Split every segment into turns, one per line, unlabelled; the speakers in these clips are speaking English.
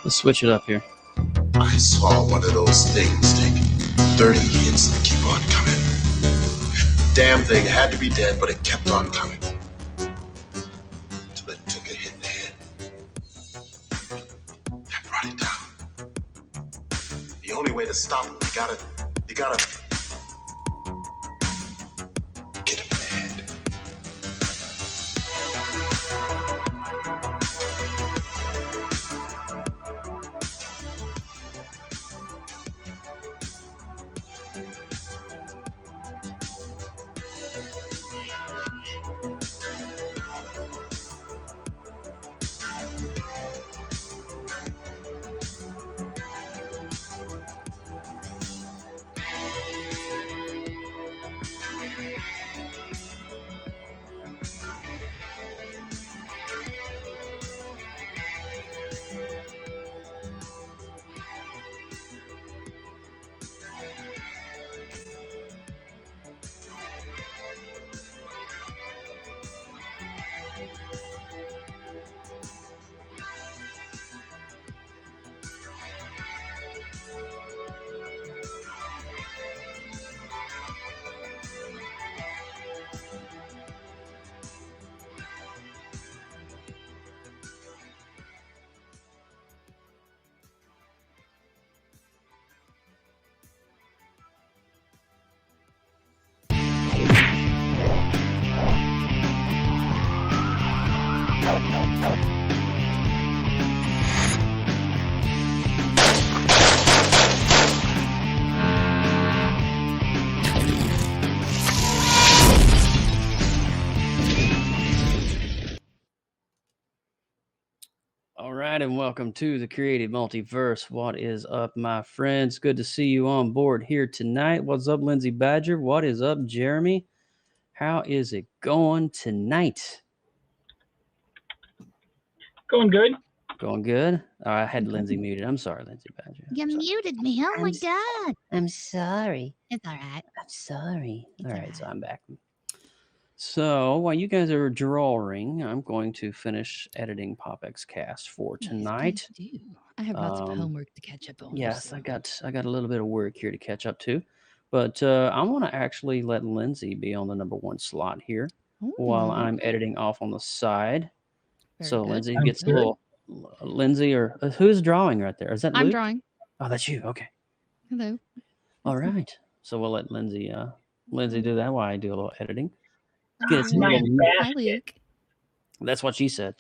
Let's switch it up here.
I saw one of those things take 30 hits and keep on coming. Damn thing had to be dead, but it kept on coming. Till it took a hit in the head. That brought it down. The only way to stop him, you gotta get him in the head.
All right, and welcome to the Creative Multiverse. What is up, my friends? Good to see you on board here tonight. What's up, Lindsay Badger? What is up, Jeremy? How is it going tonight?
Going good.
Going good? I had Lindsay muted. I'm sorry, Lindsay Badger.
You muted me. Oh my God.
I'm sorry.
It's all right.
I'm sorry.
It's
All
all
right,
right.
so I'm back. So while you guys are drawing, I'm going to finish editing PopXcast for tonight.
Yes, please do. I have lots of homework to catch up on.
Yes,
so.
I got a little bit of work here to catch up to, but I want to actually let Lindsay be on the number one slot here while
Ooh,
I'm editing off on the side.
very
So
good.
Lindsay
Sounds
gets a
good.
little. Lindsay or who's drawing right there? Is that
I'm
Luke?
drawing.
Oh, that's you. Okay.
Hello.
All right. So we'll let Lindsay do that while I do a little editing. Get us a
Nice
little-
Hi,
basket.
Luke.
That's what she said.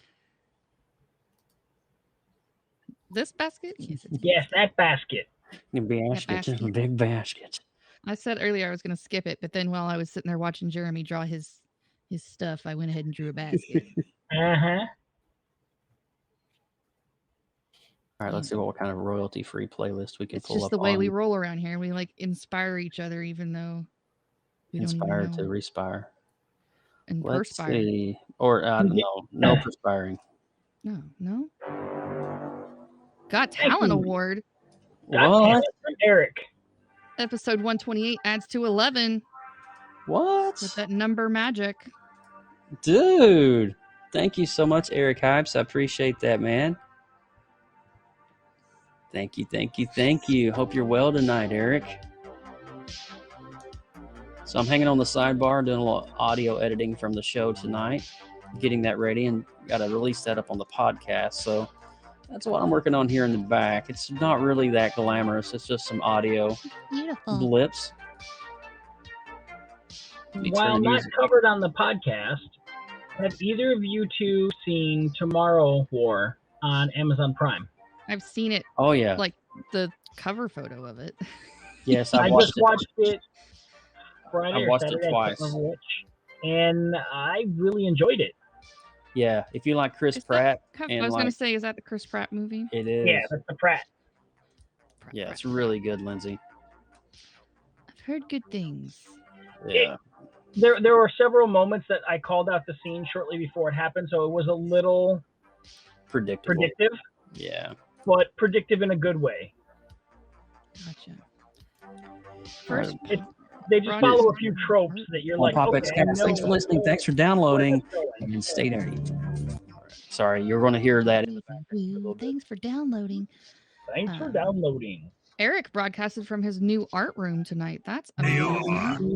This basket? Yes, it's
Yes, that basket.
Basket,
basket.
big basket.
I said earlier I was going to skip it, but then while I was sitting there watching Jeremy draw his stuff, I went ahead and drew a basket.
Uh-huh.
All right, let's see what kind of royalty-free playlist we can
It's
pull
just
up
the way
on
we roll around here. We like inspire each other, even though we don't
Inspire
even
to
know.
respire.
And
Let's
perspire.
see. Or no perspiring.
No. Got
Thank
Talent
you.
Award.
Got
What?
talent from Eric.
Episode 128 adds to 11
What?
with that number magic.
Dude. Thank you so much, Eric Hypes. I appreciate that, man. Thank you. Hope you're well tonight, Eric. So I'm hanging on the sidebar doing a little audio editing from the show tonight, getting that ready, and got to release that up on the podcast. So that's what I'm working on here in the back. It's not really that glamorous. It's just some audio
Beautiful.
blips. Let me turn
While
the
not
music-
covered on the podcast, have either of you two seen Tomorrow War on Amazon Prime?
I've seen it,
Oh yeah,
like the cover photo of it.
yes,
I
I've watched
just
it.
watched it Friday
I
or
watched it
Saturday, I
twice.
can't remember which, and I really enjoyed it.
Yeah, if you like Chris
Is that-
Pratt,
I
and
was going
like
to say, is that the Chris Pratt movie?
it is.
Yeah, that's the Pratt.
Yeah, it's really good, Lindsay.
I've heard good things.
Yeah,
There were several moments that I called out the scene shortly before it happened, so it was a little
predictable.
predictive,
Yeah.
but predictive in a good way.
Gotcha.
First,
They just
Ron
follow a
is-
few tropes that you're
on
like,
PopXcast.
okay, I know
Thanks for listening. Thanks for
where
downloading.
it's going.
And stay there. Sorry, you're going to hear that in the back a little bit.
Thanks for downloading.
Thanks for downloading.
Eric broadcasted from his new art room tonight. That's amazing.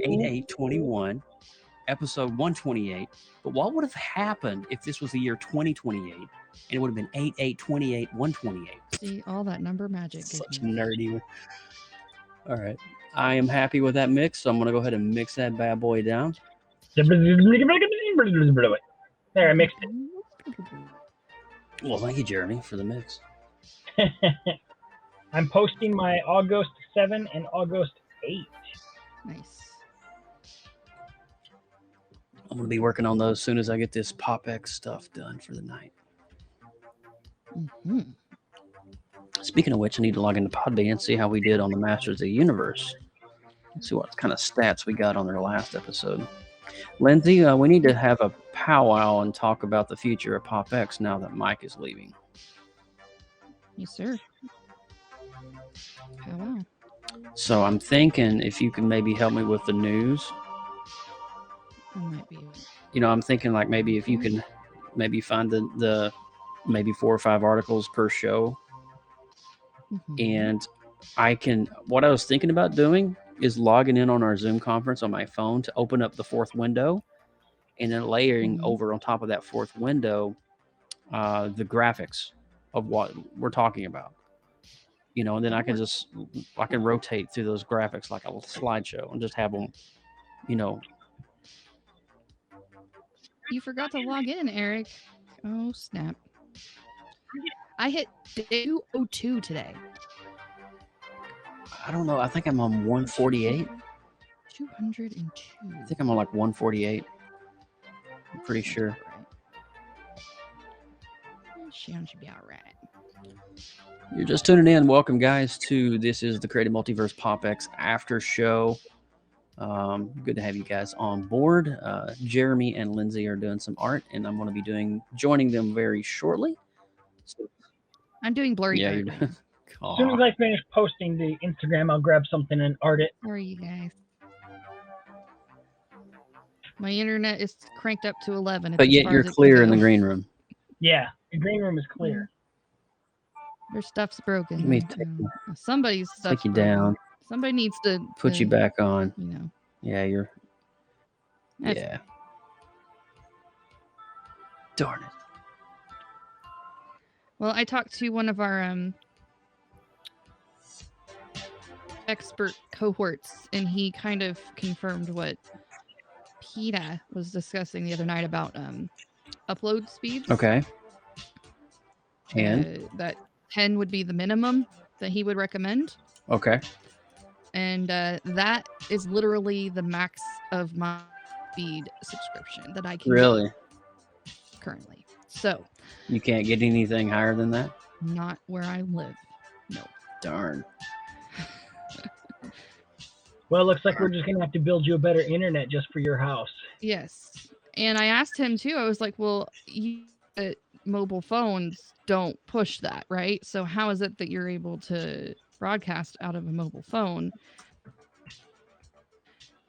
8821, episode 128. But what would have happened if this was the year 2028 and it would have been 8828 128?
See, all that number magic.
Such a nerdy. All right. I am happy with that mix, so I'm going to go ahead and mix that bad boy down.
There, I mixed it.
Well, thank you, Jeremy, for the mix.
I'm posting my August 7 and August 8.
Nice.
I'm going to be working on those as soon as I get this PopX stuff done for the night.
Mm-hmm.
Speaking of which, I need to log into Podbean and see how we did on the Masters of the Universe. Let's see what kind of stats we got on their last episode. Lindsay, we need to have a powwow and talk about the future of PopX now that Mike is leaving.
Yes, sir. Oh, wow.
So I'm thinking if you can maybe help me with the news.
That might be.
You know, I'm thinking like maybe if you can maybe find the maybe 4 or 5 articles per show.
Mm-hmm.
And what I was thinking about doing is logging in on our Zoom conference on my phone to open up the 4th window and then layering over on top of that 4th window the graphics of what we're talking about. You know, and then I can rotate through those graphics like a little slideshow and just have them, you know.
You forgot to log in, Eric. Oh, snap. I hit 202 today.
I don't know. I think I'm on 148.
202.
I think I'm on like 148. I'm pretty sure.
Sounds should be all right.
You're just tuning in. Welcome, guys, to this is the Creative Multiverse PopX After Show. Good to have you guys on board. Jeremy and Lindsay are doing some art, and I'm going to be joining them very shortly. So,
I'm doing blurry.
Yeah,
art.
you're doing.
As soon as I finish posting the Instagram, I'll grab something and art it.
How are you guys? My internet is cranked up to 11.
But yet you're clear in the green room.
Yeah, the green room is clear.
Their stuff's broken.
Let me
somebody's stuff.
take you down.
Somebody needs to
put you back on.
You know.
Yeah, you're. Yeah. Darn it.
Well, I talked to one of our expert cohorts, and he kind of confirmed what PETA was discussing the other night about upload speeds.
Okay. And
that 10 would be the minimum that he would recommend.
Okay.
And that is literally the max of my speed subscription that I can
really
get currently. So
you can't get anything higher than that?
Not where I live. No.
Darn.
Well, it looks like we're just going to have to build you a better internet just for your house.
Yes. And I asked him too, I was like, well, mobile phones don't push that, right? So how is it that you're able to broadcast out of a mobile phone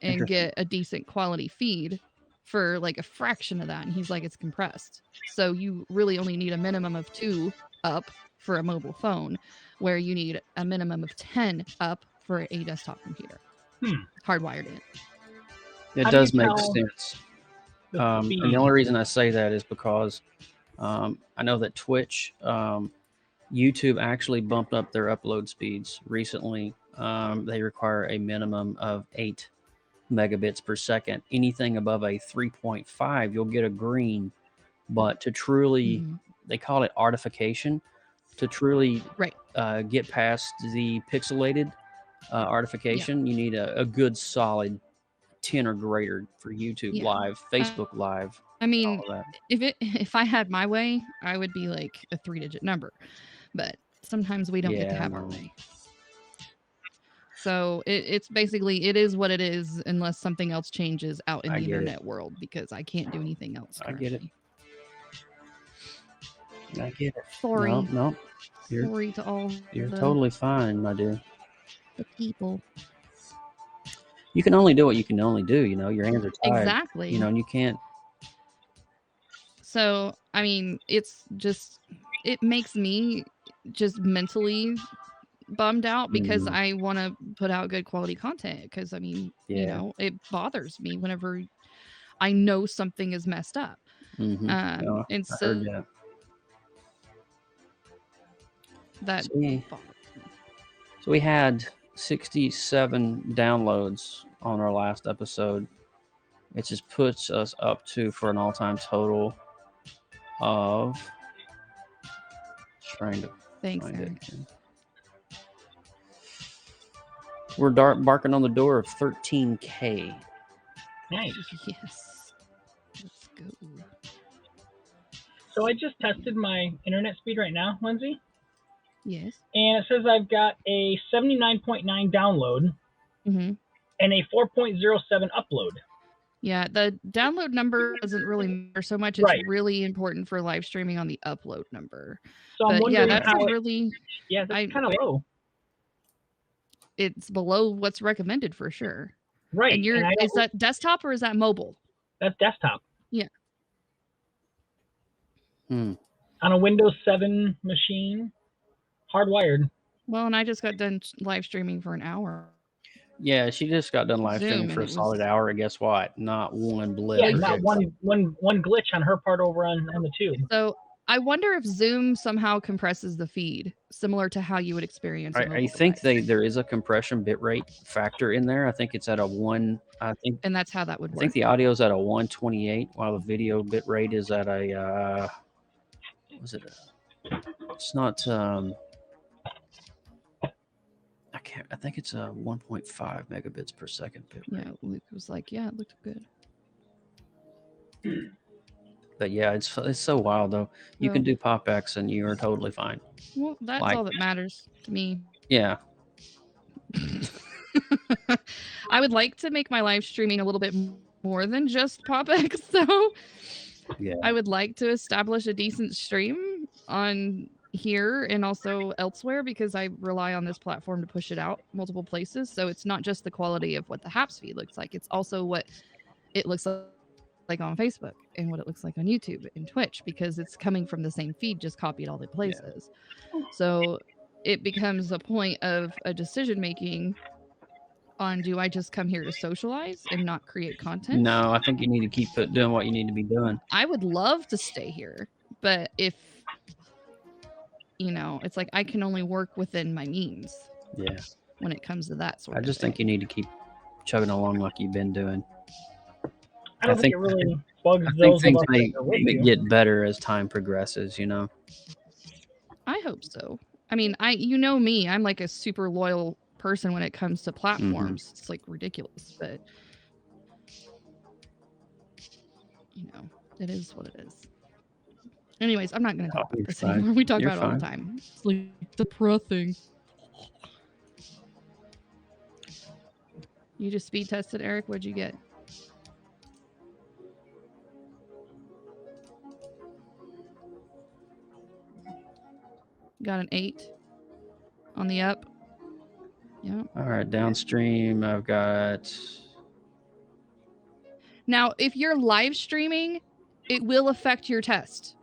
and get a decent quality feed for like a fraction of that? And he's like, it's compressed. So you really only need a minimum of 2 up for a mobile phone, where you need a minimum of 10 up for a desktop computer. Hardwired in.
It does make sense. And the only reason I say that is because I know that Twitch, YouTube actually bumped up their upload speeds recently. They require a minimum of 8 megabits per second. Anything above a 3.5, you'll get a green. But to truly, they call it artification, to truly get past the pixelated artification, you need a good solid 10 or greater for YouTube Live, Facebook Live.
I mean, if I had my way, I would be like a 3-digit number, but sometimes we don't get to have our way. So it's basically, it is what it is unless something else changes out in the internet world, because I can't do anything else currently.
I get it.
Sorry.
No.
Sorry to all.
You're totally fine, my dear.
The people.
You can only do what you can only do. You know, your hands are tied.
Exactly.
You know, and you can't.
So I mean, it's just, it makes me just mentally bummed out because
Mhm.
I want to put out good quality content. Because I mean, you
Yeah.
know, it bothers me whenever I know something is messed up.
No,
And
I heard
so
that.
that
So we,
bothers me.
so we had 67 downloads on our last episode. It just puts us up to for an all-time total of trying to
Thanks,
find it.
Eric.
We're barking on the door of 13K.
Nice.
Yes. Let's go.
So I just tested my internet speed right now, Lindsay,
Yes.
and it says I've got a 79.9 download
Mm-hmm.
and a 4.07 upload.
Yeah, the download number doesn't really matter so much. It's
Right.
really important for live streaming on the upload number.
So I'm
But yeah,
wondering
that's
how
a really,
yeah, that's kind of low.
it's below what's recommended for sure.
Right.
And you're, is that desktop or is that mobile?
That's desktop.
Yeah.
On a Windows 7 machine, hardwired.
Well, and I just got done live streaming for an hour.
Yeah, she just got done live streaming
Zoom,
for a
and it
solid
was-
hour, and guess what? Not one blip.
Yeah,
or
not
hiccup.
one glitch on her part over on the tube.
So I wonder if Zoom somehow compresses the feed, similar to how you would experience. A
I
mobile
think
device.
there is a compression bitrate factor in there. I think it's at a one.
And that's how that would
I
work.
think the audio's at a 128, while the video bitrate is at a. Was it? It's not. I can't. I think it's a 1.5 megabits per second bitrate.
Yeah, Luke was like, "Yeah, it looked good."
But yeah, it's so wild though. You can
Well-
do PopX and you are totally fine.
Well, that's
Like-
all that matters to me.
Yeah.
I would like to make my live streaming a little bit more than just PopX, though.
Yeah.
I would like to establish a decent stream on here and also elsewhere because I rely on this platform to push it out multiple places. So it's not just the quality of what the Haps feed looks like, it's also what it looks like on Facebook and what it looks like on YouTube and Twitch because it's coming from the same feed, just copied all the places. So it becomes a point of a decision making on, do I just come here to socialize and not create content?
No, I think you need to keep doing what you need to be doing.
I would love to stay here, but if, you know, it's like I can only work within my means
Yeah.
when it comes to that sort
I
of
just think you
thing.
need to keep chugging along like you've been doing.
I don't
I
think
think-
it really bugs
I think
those of
things
us
may
that are with you.
get better as time progresses, you know?
I hope so. I mean, you know me, I'm like a super loyal person when it comes to platforms. It's like ridiculous, but you know, it is what it is. Anyways, I'm not going to talk
you're
about this
fine.
anymore. We talk
You're
about it all the
fine.
time. It's like depressing. You just speed tested, Eric. What'd you get? Got an 8 on the up. Yeah.
All right, downstream, I've got.
Now, if you're live streaming, it will affect your test.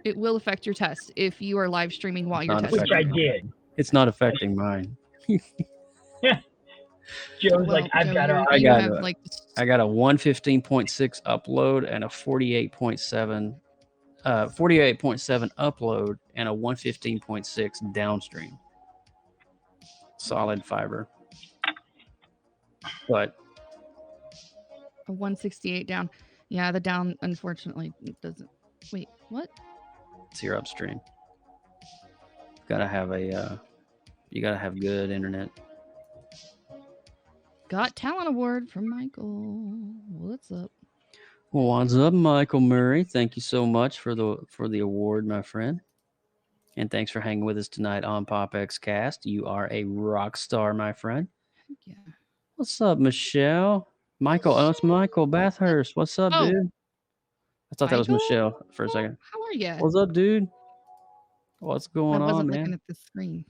It will affect your test if you are live streaming while you're
Not
testing.
Which I
affecting
did.
It's not affecting mine.
Joe's
Well,
like, I've
Joe,
got
you-
a.
you
got
have
it.
like
I got a 115.6 upload and a 48.7 upload and a 115.6 downstream. Solid fiber. But
a 168 down. Yeah, the down unfortunately doesn't. Wait, what?
it's your upstream. Gotta have you gotta have good internet.
Got talent award from Michael. What's up?
Well, what's up, Michael Murray? Thank you so much for the award, my friend. And thanks for hanging with us tonight on PopXcast. You are a rock star, my friend.
Heck yeah.
What's up, Michelle? Michael, oh, it's Michael Bathurst. What's up,
Oh.
dude? I thought that was
Michael?
Michelle for a second.
How are you?
What's up, dude? What's
I
going
wasn't
on,
looking
man?
at the screen.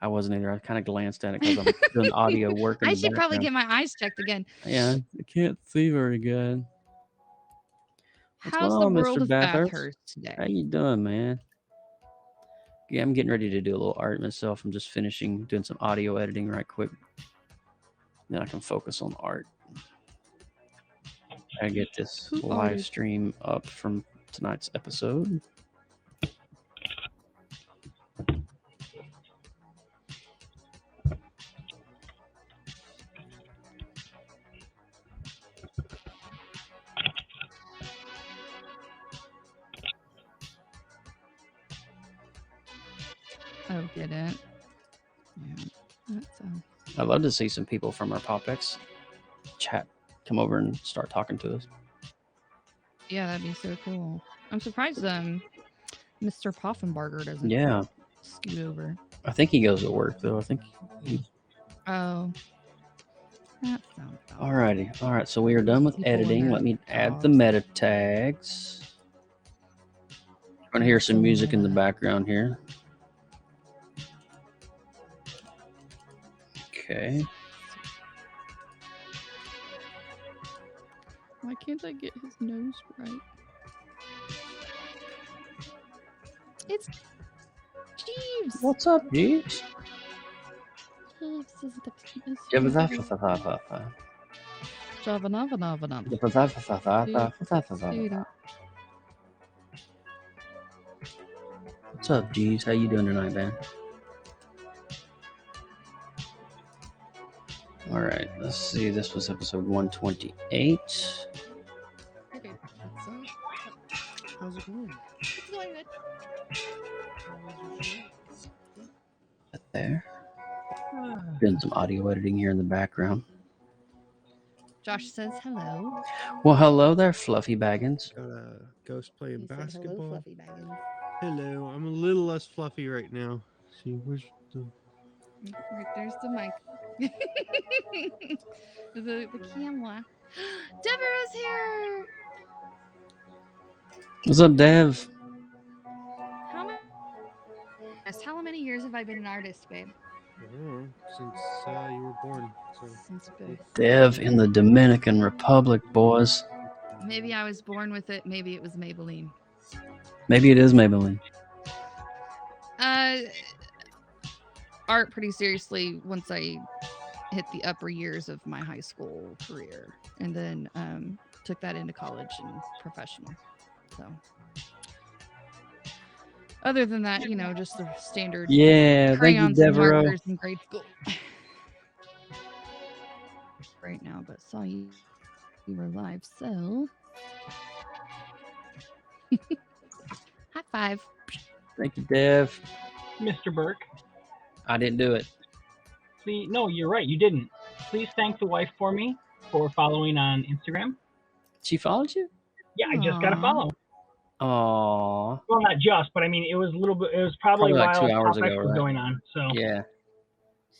I wasn't either. I kind of glanced at it because I'm doing audio work in
I
the
should probably
background.
get my eyes checked again.
Yeah, I can't see very good. What's
How's
going
the
on,
world
Mr.
of
Bathurst?
Bathurst
How
today?
you doing, man? Yeah, I'm getting ready to do a little art myself. I'm just finishing doing some audio editing right quick. Then I can focus on the art. I get this
Who
live
arted?
stream up from tonight's episode.
Oh, did it? Yeah. That's
I'd love to see some people from our PopX chat come over and start talking to us.
yeah, that'd be so cool. I'm surprised Mr. Poffenbarger doesn't
Yeah,
scoot over.
I think he goes to work though. I think.
Oh. That sounds about
Alrighty, all right. So we are done with
People and
editing.
their
Let me add the
dogs.
meta tags. I'm gonna hear some music in the background here. Okay.
Why can't I get his nose right? It's Jeeves.
What's up, Jeeves?
Jeeves is the Javanavanavanan.
What's up, Jeeves? How you doing tonight, man? All right, let's see. This was episode 128.
Okay, how's it going? It's going good.
Right there. Doing some audio editing here in the background.
Josh says hello.
Well, hello there, Fluffy Baggins.
Got a ghost playing
He said,
basketball.
hello, Fluffy Baggins.
Hello, I'm a little less fluffy right now. See, where's the...
Right, there's the mic. the camera. Deborah's here.
What's up, Dev?
How many years have I been an artist, babe?
I don't know, since you were born. So
Since birth.
Dev in the Dominican Republic, boys.
Maybe I was born with it. Maybe it was Maybelline.
Maybe it is Maybelline.
Art pretty seriously once I hit the upper years of my high school career, and then took that into college and professional. So other than that, you know, just the standard
Yeah,
crayons
thank
and
you, Devereaux.
markers in grade school. Right now, but saw you were live, so high five.
Thank you, Dev.
Mr. Burke.
I didn't do it.
Please, no, you're right. You didn't. Please thank the wife for me for following on Instagram.
She followed you?
Yeah, I just got a
Aw.
follow.
Aww.
Well, not just, but I mean, it was a little bit. It was probably
Probably like
while
2 hours
PopX
ago,
was
right?
going on. So
Yeah.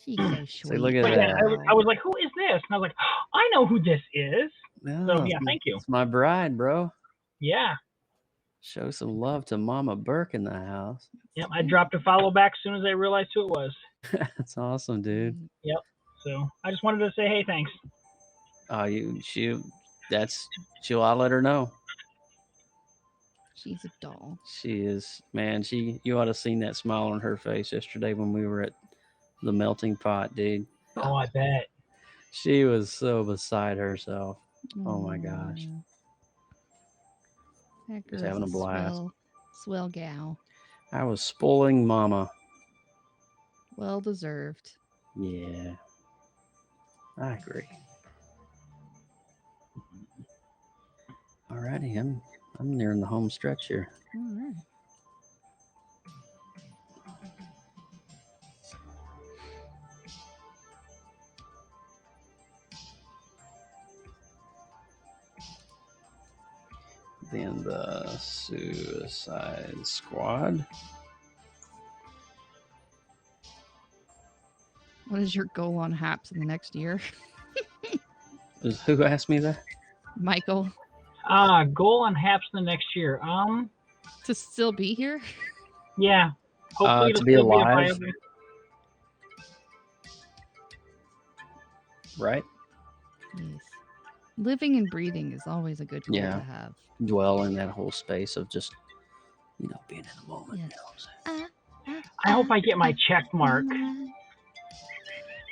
She's so
So
sweet.
look at
But yeah,
that.
I was like, who is this? And I was like, I know who this is.
No,
yeah, thank you.
It's my bride, bro.
Yeah.
Show some love to Mama Burke in the house.
Yep. I dropped a follow back as soon as I realized who it was.
That's awesome, dude.
So I just wanted to say, hey, thanks.
I'll let her know.
She's a doll.
She is, man. You ought to have seen that smile on her face yesterday when we were at the melting pot, dude.
Oh, I bet.
She was so beside herself. Oh my gosh.
Aw. That
She's
girl's
having a blast.
Swell gal.
I was spoiling Mama.
Well deserved.
Yeah, I agree. Alrighty, I'm nearing the home stretch here.
All right.
Then the Suicide Squad.
What is your goal on HAPS in the next year?
Who asked me that?
Michael,
Goal on HAPS the next year.
to still be here?
Yeah. Hopefully
To
it'll
be
still a
alive.
viable-
Right?
Yes. Living and breathing is always a good goal
Yeah.
to have.
Dwell in that whole space of just, being in the moment.
Yes.
You know what I'm saying?
I hope I get my check mark.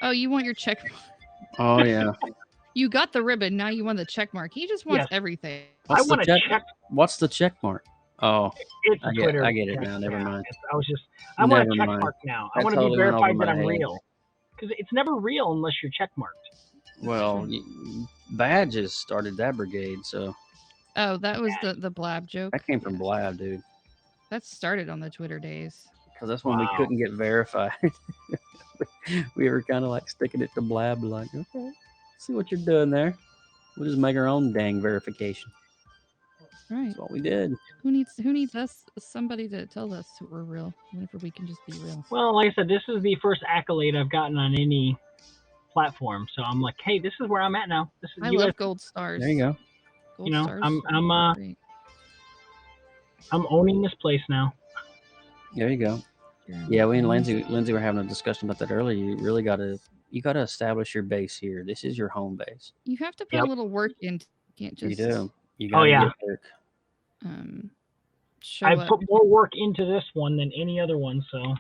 Oh, you want your check mark?
Oh yeah.
You got the ribbon. Now you want the check mark. He just wants
Yes.
everything.
What's
I want
the
a
check?
check.
What's the check mark? Oh,
It's a
I
Twitter.
get it
check.
now. Never
Yeah,
mind.
I want
Never
a check
mind.
mark now. I
That
want to
totally
be
went over
verified
my
that I'm
head.
real. Because it's never real unless you're check marked.
Well, Badges started that brigade, so
Oh, that was the blab joke.
that came from
Yeah.
Blab, dude.
That started on the Twitter days.
Because that's when we
Wow.
couldn't get verified. We were kind of like sticking it to Blab, like, okay, see what you're doing there. We'll just make our own dang verification.
Right.
That's what we did.
Who needs us somebody to tell us we're real whenever we can just be real?
Well, like I said, this is the first accolade I've gotten on any platform. So I'm like, hey, this is where I'm at now. This is
I
you
love
guys.
gold stars.
There you go.
Gold stars.
I'm
great.
I'm owning this place now.
There you go. Yeah, we and Lindsay were having a discussion about that earlier. You really gotta establish your base here. This is your home base.
You have to put a little work into. You can't just.
You do. You gotta get work.
Show
I've
up.
put more work into this one than any other one. So,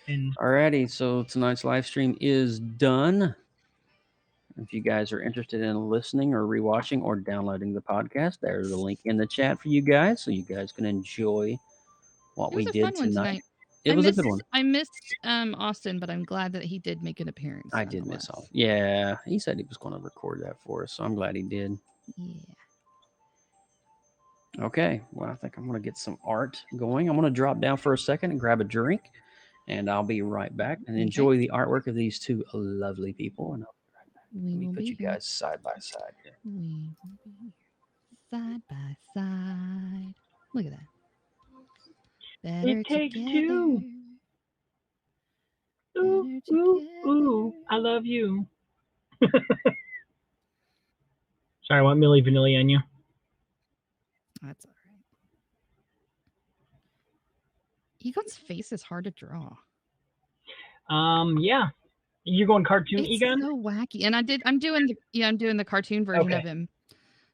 and
Alrighty, so tonight's live stream is done. If you guys are interested in listening or rewatching or downloading the podcast, there's a link in the chat for you guys, so you guys can enjoy what we did tonight. It was a good one.
I missed Austin, but I'm glad that he did make an appearance.
I did miss Austin. Yeah, he said he was going to record that for us, so I'm glad he did.
Yeah.
Okay, well, I think I'm going to get some art going. I'm going to drop down for a second and grab a drink, and I'll be right back and enjoy the artwork of these two lovely people. And I'll be right back. Let me put you guys side by side here.
We will be here side by side. Look at that. Better
it takes
together.
two. Ooh, ooh, ooh, I love you. Sorry, I want Milli Vanilli on you.
That's all right. Egon's face is hard to draw.
Yeah. You going cartoon,
It's
Egon?
so wacky, and I'm doing the cartoon version of him,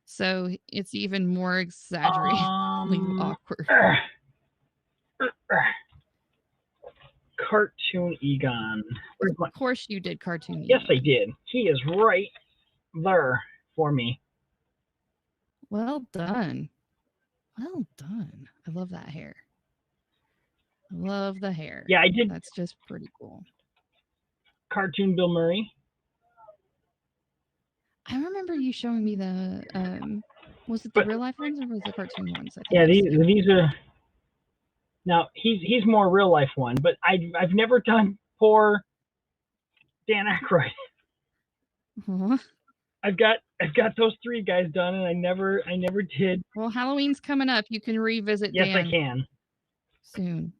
so it's even more exaggeratedly awkward.
Cartoon Egon.
Of course, you did cartoon.
Yes, I did. He is right there for me.
Well done. Well done. I love that hair. I love the hair.
Yeah, I did.
That's just pretty cool.
Cartoon Bill Murray.
I remember you showing me the was it the real life ones or was it the cartoon ones?
Yeah, these are. Now he's more real life one, but I've never done poor Dan Aykroyd.
Uh-huh.
I've got those three guys done, and I never did.
Well, Halloween's coming up. You can revisit.
Yes,
Dan
I can.
soon.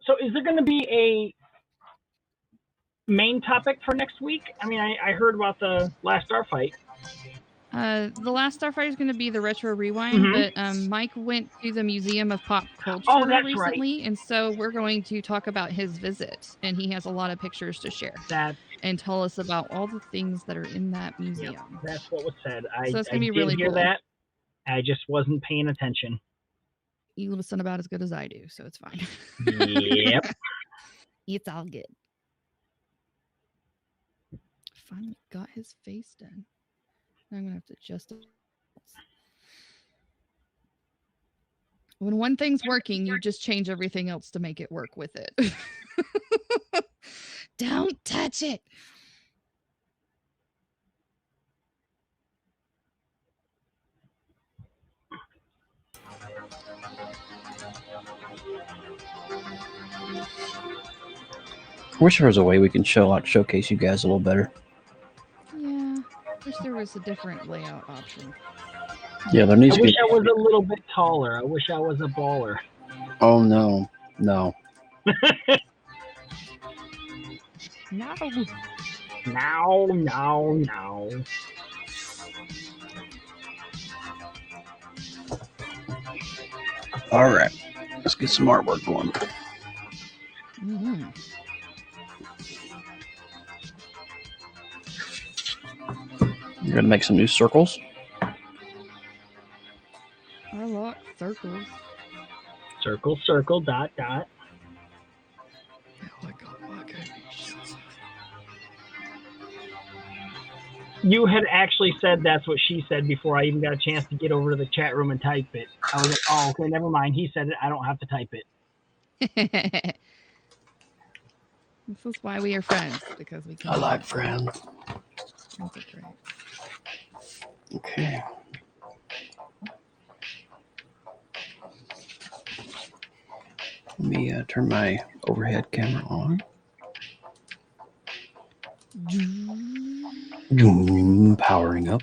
So, is there going to be a main topic for next week? I mean, I heard about the Last Starfight.
The Last Starfighter is going to be the retro rewind, but Mike went to the Museum of Pop Culture recently, and so we're going to talk about his visit, and he has a lot of pictures to share and tell us about all the things that are in that museum.
Yep, that's what was said.
So it's going to be
did
really
hear
cool.
that. I just wasn't paying attention.
You listen about as good as I do, so it's fine.
Yep.
It's all good. Finally got his face done. I'm going to have to adjust it. When one thing's working, you just change everything else to make it work with it. Don't touch it.
I wish there was a way we can showcase you guys a little better.
Yeah, wish there was a different layout option.
Yeah, there needs to be.
I wish I was a little bit taller. I wish I was a baller.
Oh no.
No.
All right, let's get some artwork going.
Mm-hmm.
You're gonna make some new circles.
circles.
Circle, circle, dot, dot. You had actually said that's what she said before I even got a chance to get over to the chat room and type it. I was like, oh, okay, never mind. He said it. I don't have to type it.
This is why we are friends, because we can.
I like friends.
Friends are great.
Okay. Let me turn my overhead camera on. Powering up.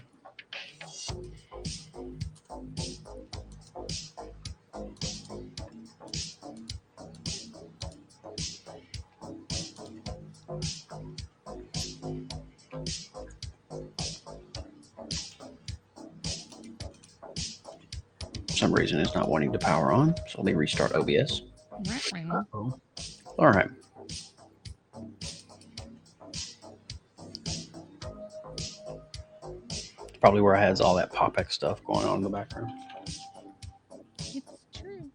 For some reason, it's not wanting to power on, so let me restart OBS.
Uh-oh.
All right. Probably where I had all that PopX stuff going on in the background.
It's true.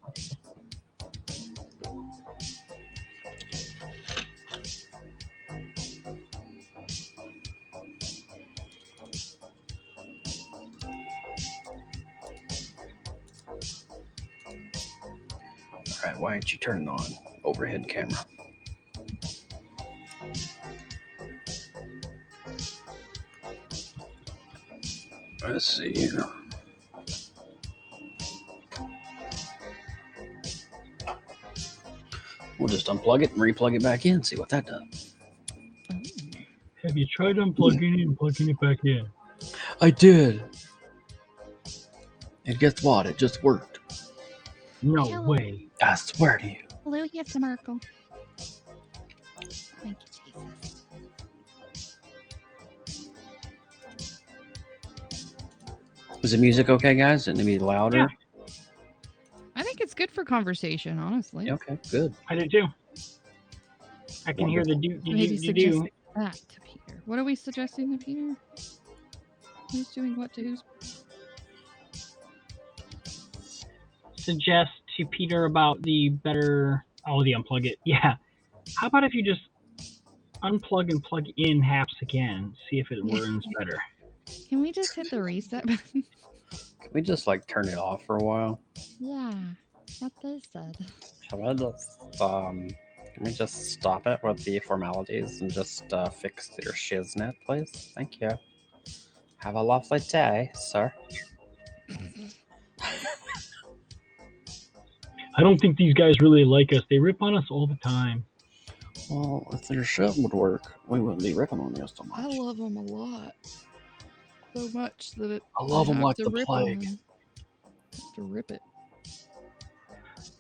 All right, why aren't you turning on overhead camera? Let's see. We'll just unplug it and replug it back in, see what that does.
Have you tried unplugging it and plugging it back in?
I did. And guess what? It just worked.
No
Hello.
way.
I swear to you.
Hello, yes, Marco. Thank you, Jesus.
Was the music okay, guys? Didn't it be louder?
Yeah.
I think it's good for conversation, honestly.
Yeah, okay, good.
I did too. I can hear the
Maybe
do.
suggest that to Peter. What are we suggesting to Peter? Who's doing what to who's?
Suggest to Peter about the better. Oh, the unplug it. Yeah. How about if you just unplug and plug in HAPS again? See if it runs better.
Can we just hit the reset button?
Can we just like turn it off for a while?
Yeah, what they said.
Shall I just can we just stop it with the formalities and just fix your shiznit, please? Thank you. Have a lovely day, sir.
I don't think these guys really like us. They rip on us all the time.
Well, if their shit would work, we wouldn't be ripping on you so much.
I love them a lot. So much that it.
I love
I
them
have
like
to
the
rip on
plague.
them. Have to rip it.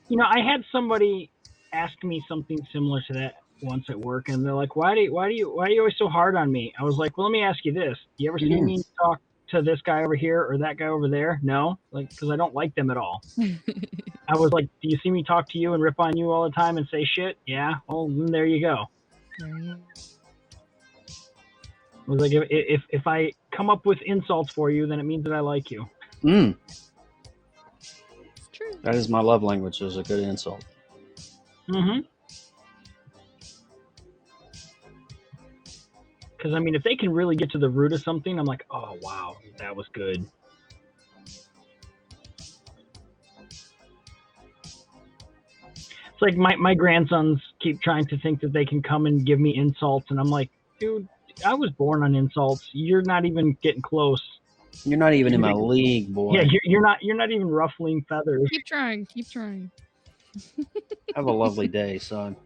You know, I had somebody ask me something similar to that once at work, and they're like, "Why are you always so hard on me?" I was like, "Well, let me ask you this: do you ever see me talk to this guy over here or that guy over there? No, like because I don't like them at all." I was like, "Do you see me talk to you and rip on you all the time and say shit?" Yeah. Well, then there you go.
There you
I was like, if I come up with insults for you, then it means that I like you.
It's true.
That is my love language. Is a good insult.
Mm-hmm. Because, I mean, if they can really get to the root of something, I'm like, oh, wow, that was good. It's like my grandsons keep trying to think that they can come and give me insults, and I'm like, dude, I was born on insults. You're not even getting close.
You're not even in my league, boy.
Yeah, you're not even ruffling feathers.
Keep trying. Keep trying.
Have a lovely day, son.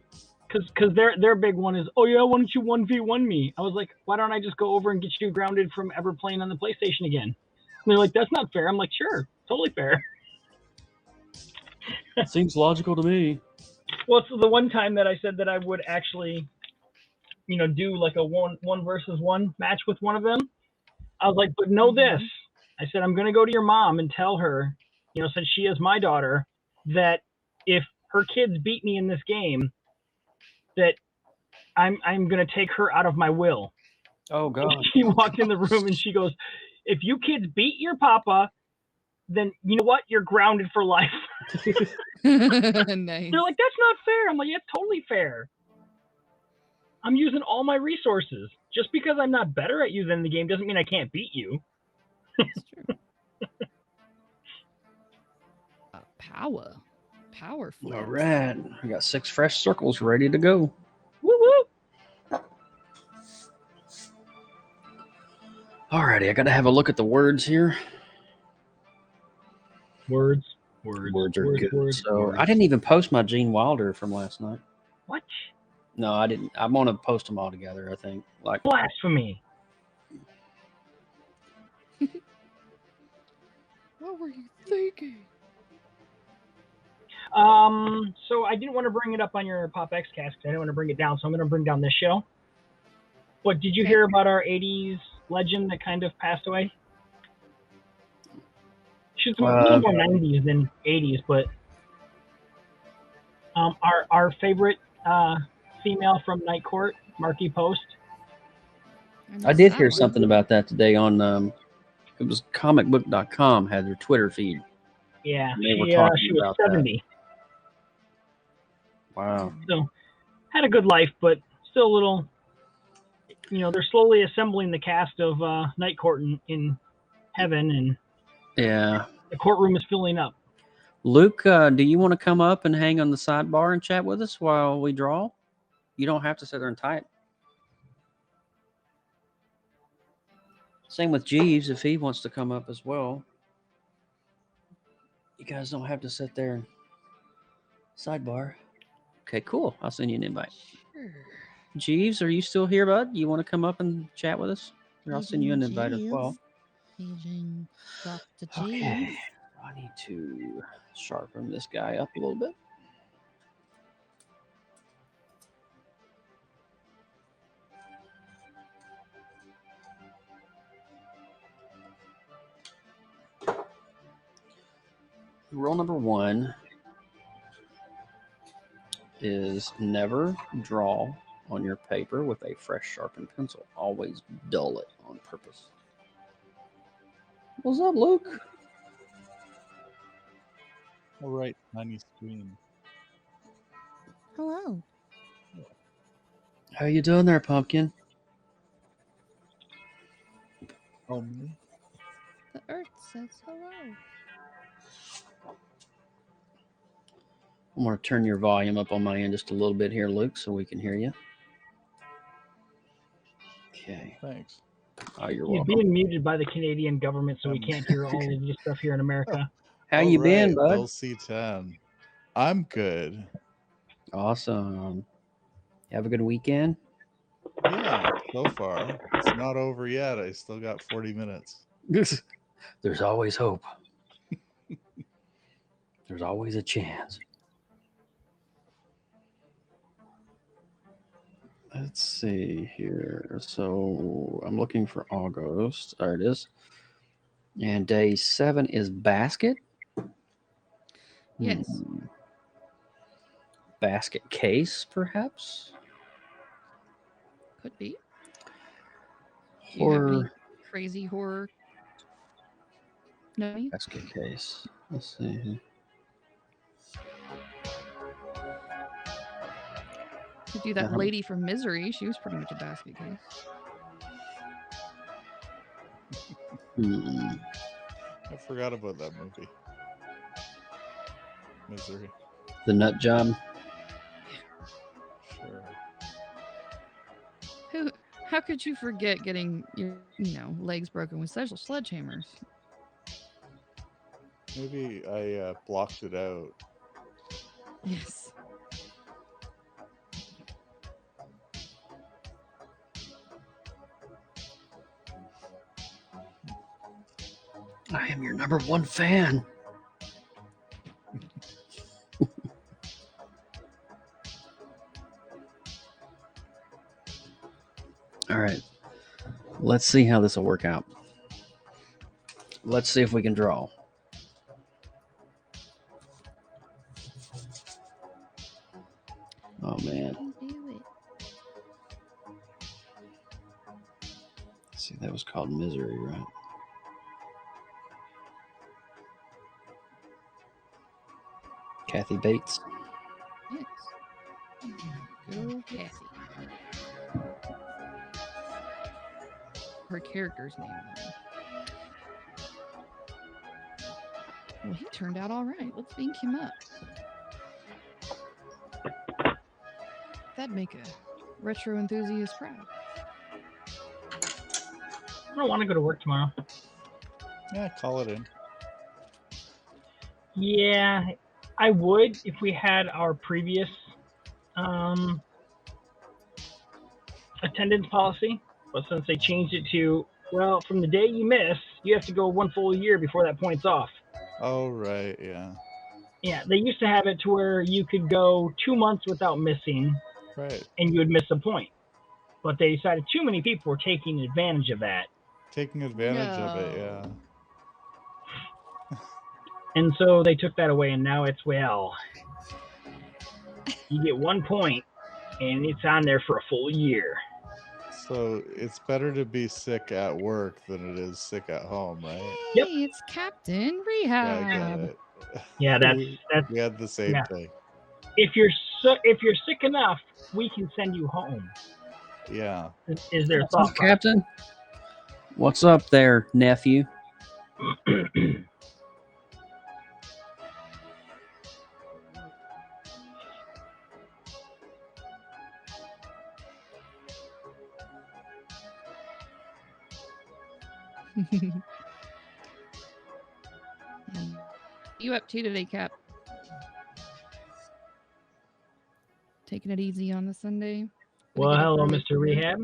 Because their big one is, oh yeah, why don't you 1v1 me? I was like, why don't I just go over and get you grounded from ever playing on the PlayStation again? And they're like, that's not fair. I'm like, sure, totally fair.
Seems logical to me.
Well, it's the one time that I said that I would actually, you know, do like a one versus one match with one of them. I was like, but know this. I said, I'm going to go to your mom and tell her, you know, since she is my daughter, that if her kids beat me in this game, that I'm going to take her out of my will.
Oh, God.
She walked in the room and she goes, if you kids beat your papa, then you know what? You're grounded for life.
Nice.
They're like, that's not fair. I'm like, yeah, totally fair. I'm using all my resources. Just because I'm not better at you than the game doesn't mean I can't beat you.
It's true. Power flip.
All right. We got 6 fresh circles ready to go.
Woo woo.
Alrighty, I got to have a look at the words here.
Words
are good. So
words.
I didn't even post my Gene Wilder from last night.
What?
No, I didn't. I'm going to post them all together, I think. Like,
Blasphemy.
What were you thinking?
So I didn't want to bring it up on your PopXcast because I didn't want to bring it down, so I'm going to bring down this show. But did you hear about our 80s legend that kind of passed away? She's a little more 90s than 80s, but our favorite female from Night Court, Marky Post.
I did hear something about that today on it was comicbook.com had their Twitter feed.
Yeah,
they were talking
she was
about
70.
That. Wow.
So had a good life, but still a little. They're slowly assembling the cast of Night Court in heaven, and
yeah,
the courtroom is filling up.
Luke, do you want to come up and hang on the sidebar and chat with us while we draw? You don't have to sit there and type. Same with Jeeves if he wants to come up as well. You guys don't have to sit there and sidebar. Okay, cool. I'll send you an invite.
Sure.
Jeeves, are you still here, bud? You want to come up and chat with us? Or I'll send you an invite as well.
Paging Dr.
Okay.
Jeeves.
I need to sharpen this guy up a little bit. Rule number 1 is never draw on your paper with a fresh sharpened pencil. Always dull it on purpose. What's up, Luke?
All right, tiny screen.
Hello.
How you doing there, Pumpkin?
Oh, me?
The earth says hello.
I'm going to turn your volume up on my end just a little bit here, Luke, so we can hear you. Okay.
Thanks.
Oh, you're
He's
welcome.
being muted by the Canadian government, so we can't hear all of this stuff here in America.
How you been, bud?
Bill C10. I'm good.
Awesome. You have a good weekend?
Yeah, so far. It's not over yet. I still got 40 minutes.
There's always hope. There's always a chance. Let's see here. So I'm looking for August. There it is. And day 7 is basket.
Yes.
Basket case, perhaps?
Could be. Do you have any
Or
crazy horror? No.
basket case. Let's see.
Could do that lady from Misery. She was pretty much a basket case.
I forgot about that movie. Misery.
The nut job.
Sure.
How could you forget getting your legs broken with sledgehammers?
Maybe I blocked it out.
Yes.
I am your number 1 fan. All right. Let's see how this will work out. Let's see if we can draw. Oh, man. See, that was called Misery, right? Kathy Bates.
Yes. Good old Kathy. Her character's name, though. Well, he turned out all right. Let's link him up. That'd make a retro enthusiast proud.
I don't want to go to work tomorrow.
Yeah, call it in.
Yeah, I would if we had our previous attendance policy. But since they changed it to, well, from the day you miss, you have to go 1 full year before that point's off.
Oh, right, yeah.
Yeah, they used to have it to where you could go 2 months without missing,
Right.
and you would miss a point. But they decided too many people were taking advantage of that.
Taking advantage of it, yeah.
And so they took that away, and now it's, well, you get 1 point, and it's on there for a full year.
So it's better to be sick at work than it is sick at home, right?
Hey,
Yep.
it's Captain
Yeah, I
Rehab.
get it.
Yeah, that's
we had the same
yeah.
thing.
If you're sick enough, we can send you home.
Yeah.
Is their
What's
thought
up, Captain? What's up there, nephew?
You up to today, Cap? Taking it easy on the Sunday?
Well,
Gonna get up
hello,
early
Mr.
for work?
Rehab.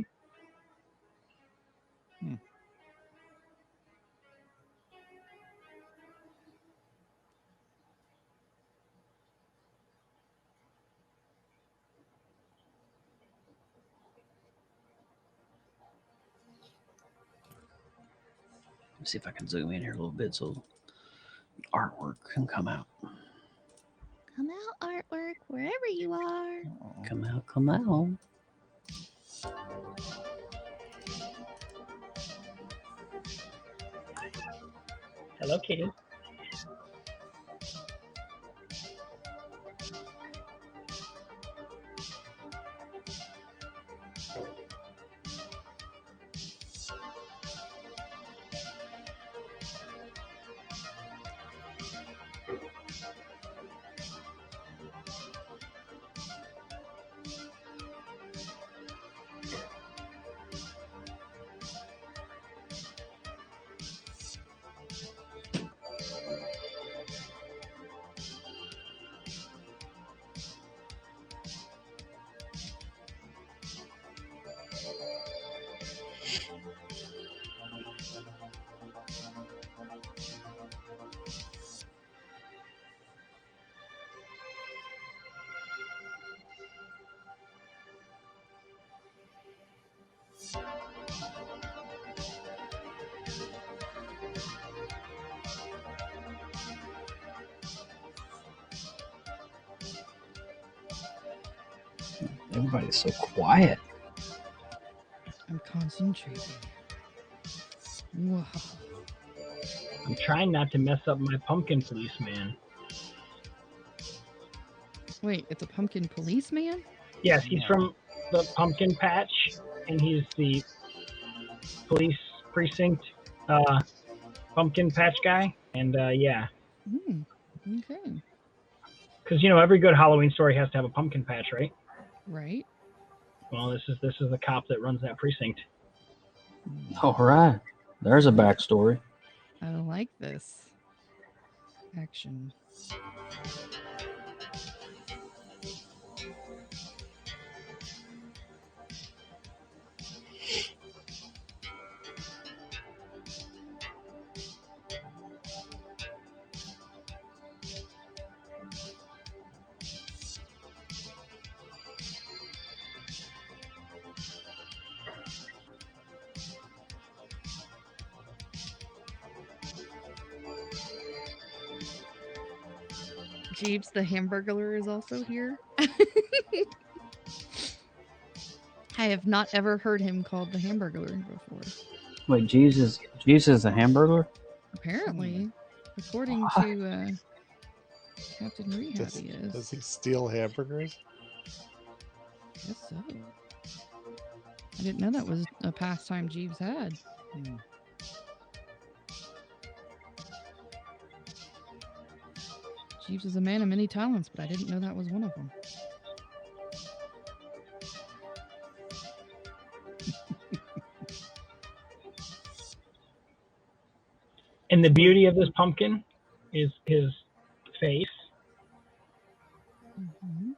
Let me see if I can zoom in here a little bit so the artwork can come out.
Come out, artwork, wherever you are.
Come out, come out.
Hello, Kitty.
Everybody's so quiet.
I'm concentrating. Whoa.
I'm trying not to mess up my pumpkin policeman.
Wait, it's a pumpkin policeman?
Yes, he's from the pumpkin patch, and he's the police precinct pumpkin patch guy. And yeah,
Okay.
because every good Halloween story has to have a pumpkin patch, right?
Right.
Well, this is the cop that runs that precinct.
All right. There's a backstory.
I like this. Action. Jeeves the Hamburglar is also here. I have not ever heard him called the Hamburglar before.
Wait, Jesus is a hamburger?
Apparently, according
What?
to Captain Rehab he is.
Does he steal hamburgers?
Guess so. I didn't know that was a pastime Jeeves had. Jeeves is a man of many talents, but I didn't know that was one of them.
And the beauty of this pumpkin is his face
Mm-hmm.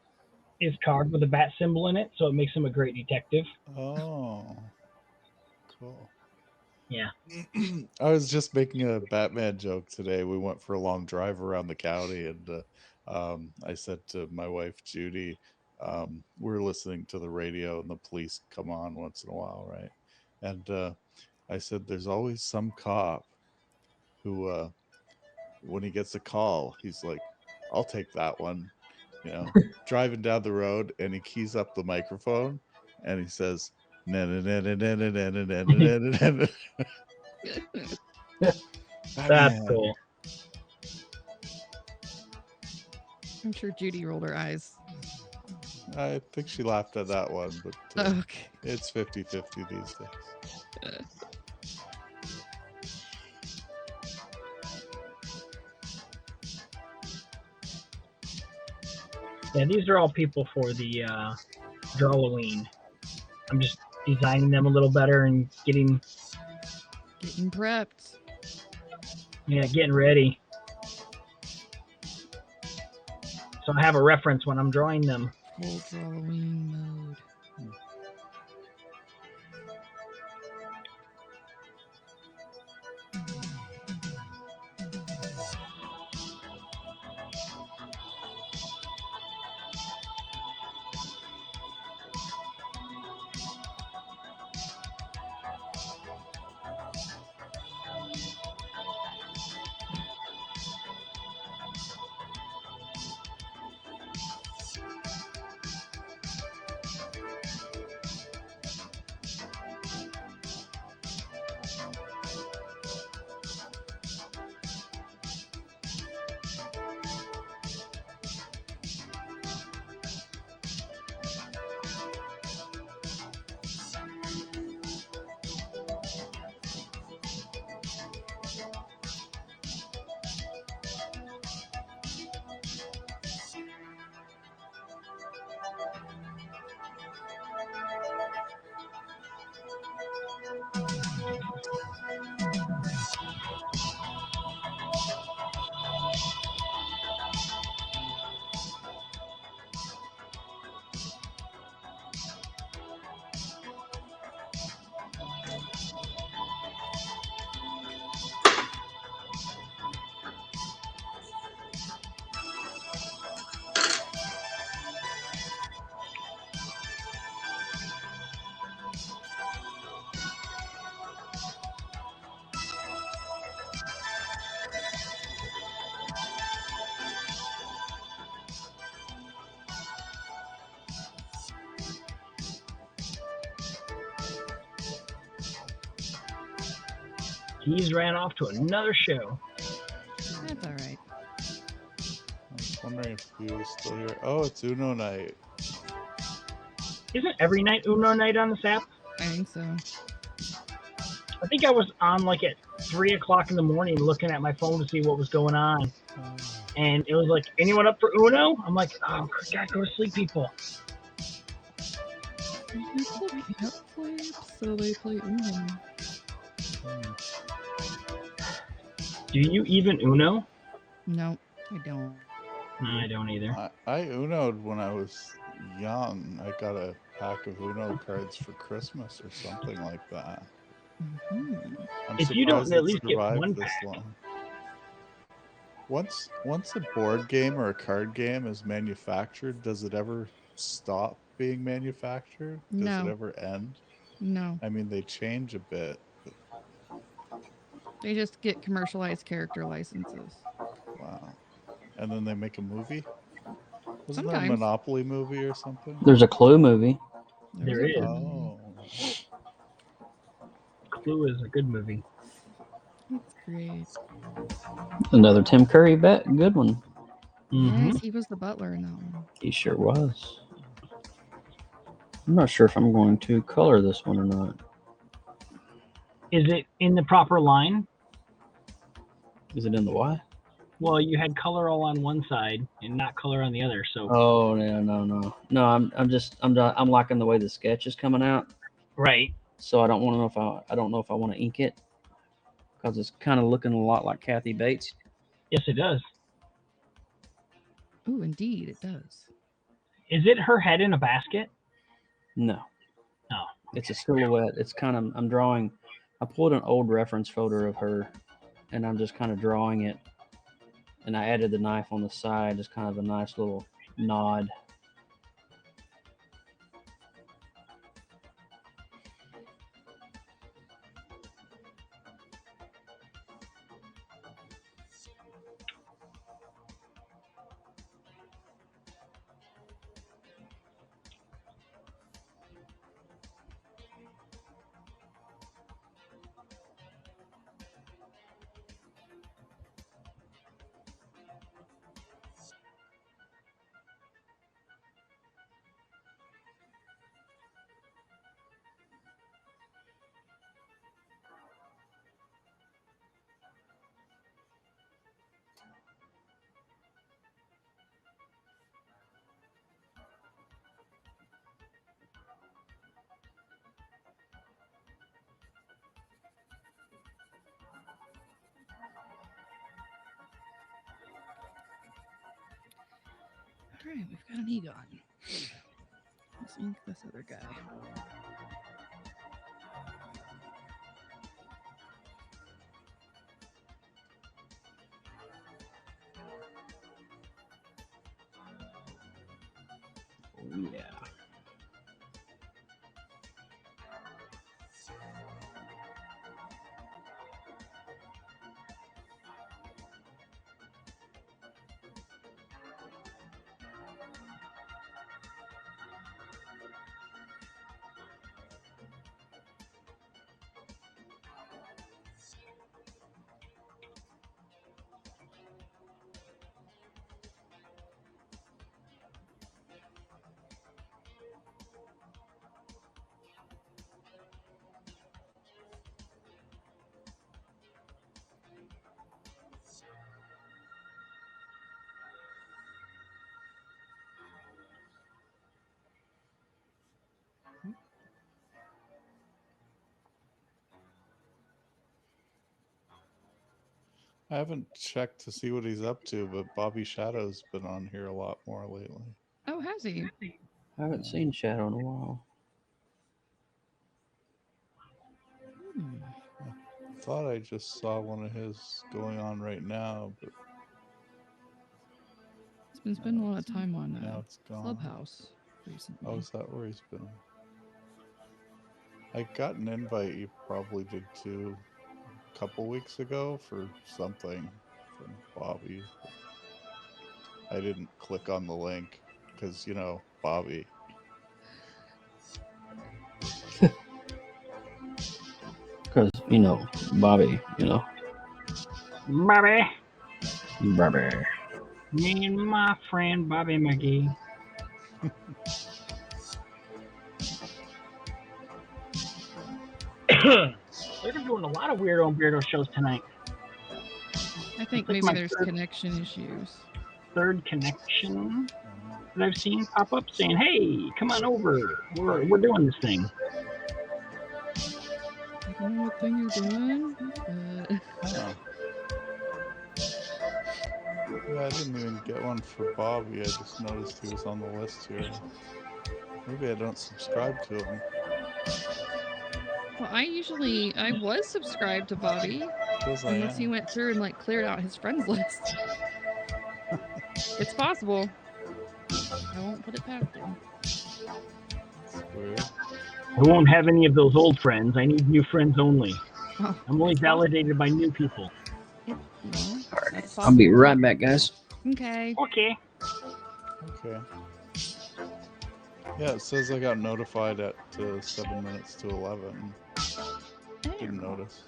is carved with a bat symbol in it, so it makes him a great detective.
Oh, cool.
Yeah.
I was just making a Batman joke today. We went for a long drive around the county, and I said to my wife Judy, we're listening to the radio, and the police come on once in a while, right? And I said, there's always some cop who, when he gets a call, he's like, "I'll take that one." Driving down the road, and he keys up the microphone, and he says, "Na na na na na na na na na na na na."
That's
Batman.
cool.
I'm sure Judy rolled her eyes.
I think she laughed at that one, but
Okay.
it's 50-50 these days.
Yeah, these are all people for the Drawloween. I'm just designing them a little better and getting
prepped.
getting ready. So I have a reference when I'm drawing them.
Full Halloween mode.
He's ran off to another show.
That's all right.
I was wondering if he was still here. Oh, it's Uno night.
Isn't every night Uno night on this app?
I think so.
I think I was on like at 3 o'clock in the morning looking at my phone to see what was going on. And it was like, anyone up for Uno? I'm like, oh, God, go to sleep, people.
People can't sleep, so they play Uno.
Do you even Uno?
No, I don't.
No, I don't either.
I Uno'd when I was young. I got a pack of Uno cards for Christmas or something like that.
Mm-hmm.
I'm
If you don't
surprised
at
it
least get
survived
one
this
pack.
long. Once a board game or a card game is manufactured, does it ever stop being manufactured? Does
No.
it ever end?
No.
I mean, they change a bit.
They just get commercialized character licenses.
Wow. And then they make a movie? Wasn't there a
Sometimes.
Monopoly movie or something?
There's a Clue movie.
There is.
Oh.
Clue is a good movie.
It's great.
Another Tim Curry bet. Good one.
Mm-hmm.
Yes, he was the butler in that one.
He sure was. I'm not sure if I'm going to color this one or not.
Is it in the proper line?
Is it in the what?
Well, you had color all on one side and not color on the other. So
Oh no. I'm liking the way the sketch is coming out.
right.
So I don't know if I want to ink it because it's kind of looking a lot like Kathy Bates.
Yes, it does.
Ooh, indeed, it does.
Is it her head in a basket?
No,
No.
it's a silhouette. It's kind of I'm drawing. I pulled an old reference photo of her, and I'm just kind of drawing it. And I added the knife on the side, just kind of a nice little nod.
All right, we've got an Egon. Let's ink this other guy.
Oh yeah.
I haven't checked to see what he's up to, but Bobby Shadow's been on here a lot more lately.
Oh, has he?
I haven't seen Shadow in a while.
I thought I just saw one of his going on right now, but
He's been spending a lot of time on
now it's gone.
Clubhouse recently.
Oh, is that where he's been? I got an invite you probably did too a couple weeks ago for something from Bobby. I didn't click on the link because, you know, Bobby.
Because, you know, Bobby,
Bobby.
Bobby.
Me and my friend Bobby McGee. They're doing a lot of weirdo and beardo shows tonight.
I think
like
maybe
my
there's
third-
connection issues.
Third connection that I've seen pop up saying, "Hey, come on over. We're doing this thing."
I don't know what thing you're doing, but
Huh. Yeah, I didn't even get one for Bobby. I just noticed he was on the list here. Maybe I don't subscribe to him.
well, I was subscribed to Bobby
Because I
unless he
am.
went through and like cleared out his friends list. It's possible. I won't put it past him.
That's weird.
I won't have any of those old friends. I need new friends only.
Oh,
I'm only
it's
validated by new people.
that's
I'll be
possible,
right
too.
back, guys.
Okay.
Okay.
Okay. Yeah, it says I got notified at 7 minutes to 11. Didn't notice.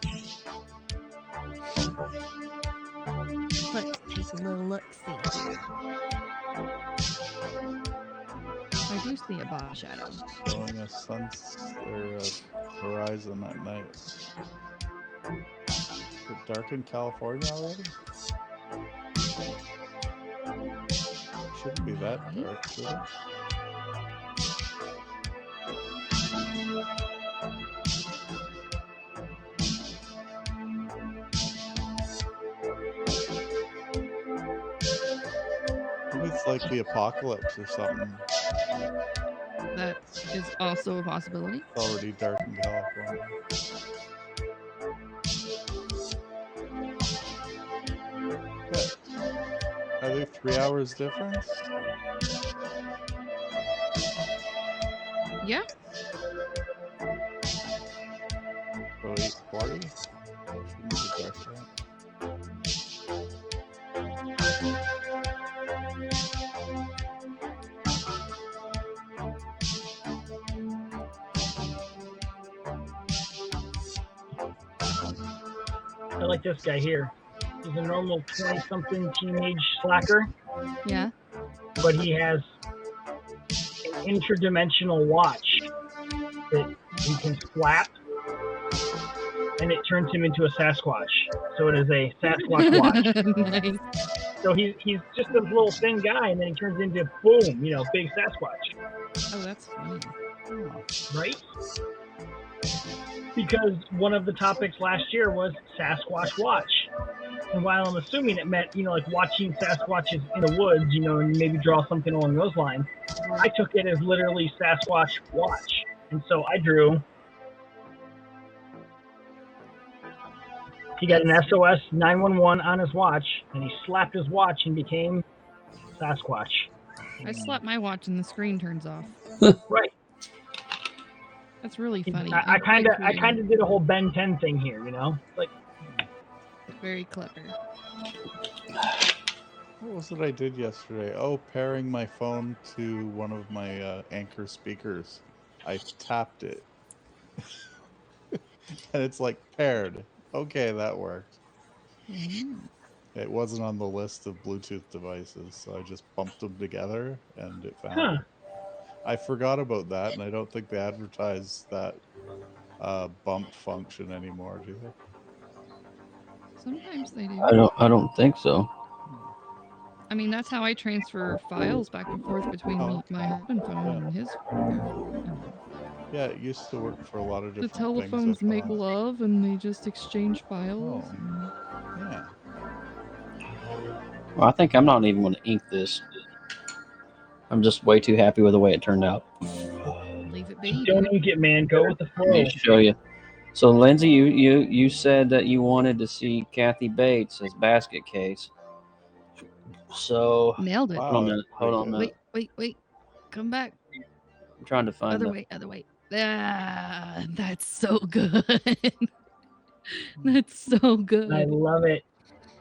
But Take a little look-see. I do see a body shadow.
Showing a horizon at night. Is it dark in California already? Shouldn't be that dark, should it? Maybe it's like the apocalypse or something.
That is also a possibility.
It's already dark in California. Yeah. Are there 3 hours difference?
Yeah.
So 8:40? Shouldn't be dark yet.
I like this guy here. He's a normal 20-something teenage slacker,
Yeah.
but he has an interdimensional watch that you can slap, and it turns him into a Sasquatch. So it is a Sasquatch watch.
Nice.
So he's just a little thin guy, and then he turns into, boom, big Sasquatch.
Oh, that's funny.
Right? Because one of the topics last year was Sasquatch watch. And while I'm assuming it meant, like watching Sasquatches in the woods, and maybe draw something along those lines, I took it as literally Sasquatch watch. And so I drew. He got an SOS 911 on his watch, and he slapped his watch and became Sasquatch.
I slap my watch and the screen turns off.
Right.
That's really funny.
I kind of did a whole Ben 10 thing here, like
very clever.
What was it I did yesterday? Oh, pairing my phone to one of my Anchor speakers. I tapped it. And it's like paired. Okay, that worked. It wasn't on the list of Bluetooth devices, so I just bumped them together and it found it. I forgot about that, and I don't think they advertise that bump function anymore, do they?
Sometimes they do.
I don't think so.
I mean, that's how I transfer files back and forth between my husband phone and his phone.
Yeah, it used to work for a lot of
The
different
telephones
things. I
make
found.
love and they just exchange files.
Oh. Yeah.
Well, I think I'm not even going to ink this. I'm just way too happy with the way it turned out.
Leave it be.
Don't ink it, man. Go with the flow.
Let me show you. So, Lindsay, you said that you wanted to see Kathy Bates as basket case. So
Nailed it.
Wow.
hold on a minute. Hold on a minute.
Wait. Come back.
I'm trying to find
Other way. Ah, that's so good. That's so good.
I love it.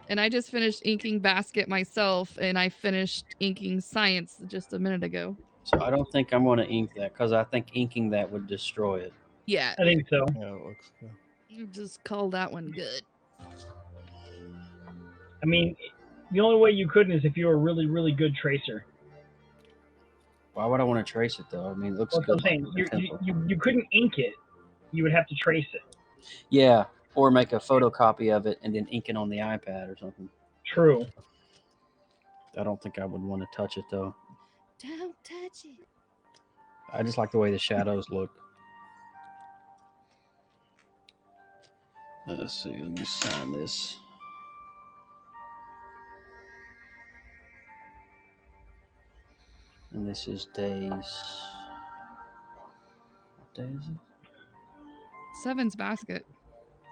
And I just finished inking Basket myself, and I finished inking Science just a minute ago.
So I don't think I'm going to ink that because I think inking that would destroy it.
Yeah.
I think so.
Yeah, it looks good.
You just call that one good.
I mean, the only way you couldn't is if you were a really, really good tracer.
Why would I want to trace it though? I mean, it looks
That's
good.
what I'm saying. You couldn't ink it. You would have to trace it.
Yeah, or make a photocopy of it and then ink it on the iPad or something.
True.
I don't think I would want to touch it though.
Don't touch it.
I just like the way the shadows look. Let's see. Let me sign this. And this is days. What day is it?
7's Basket.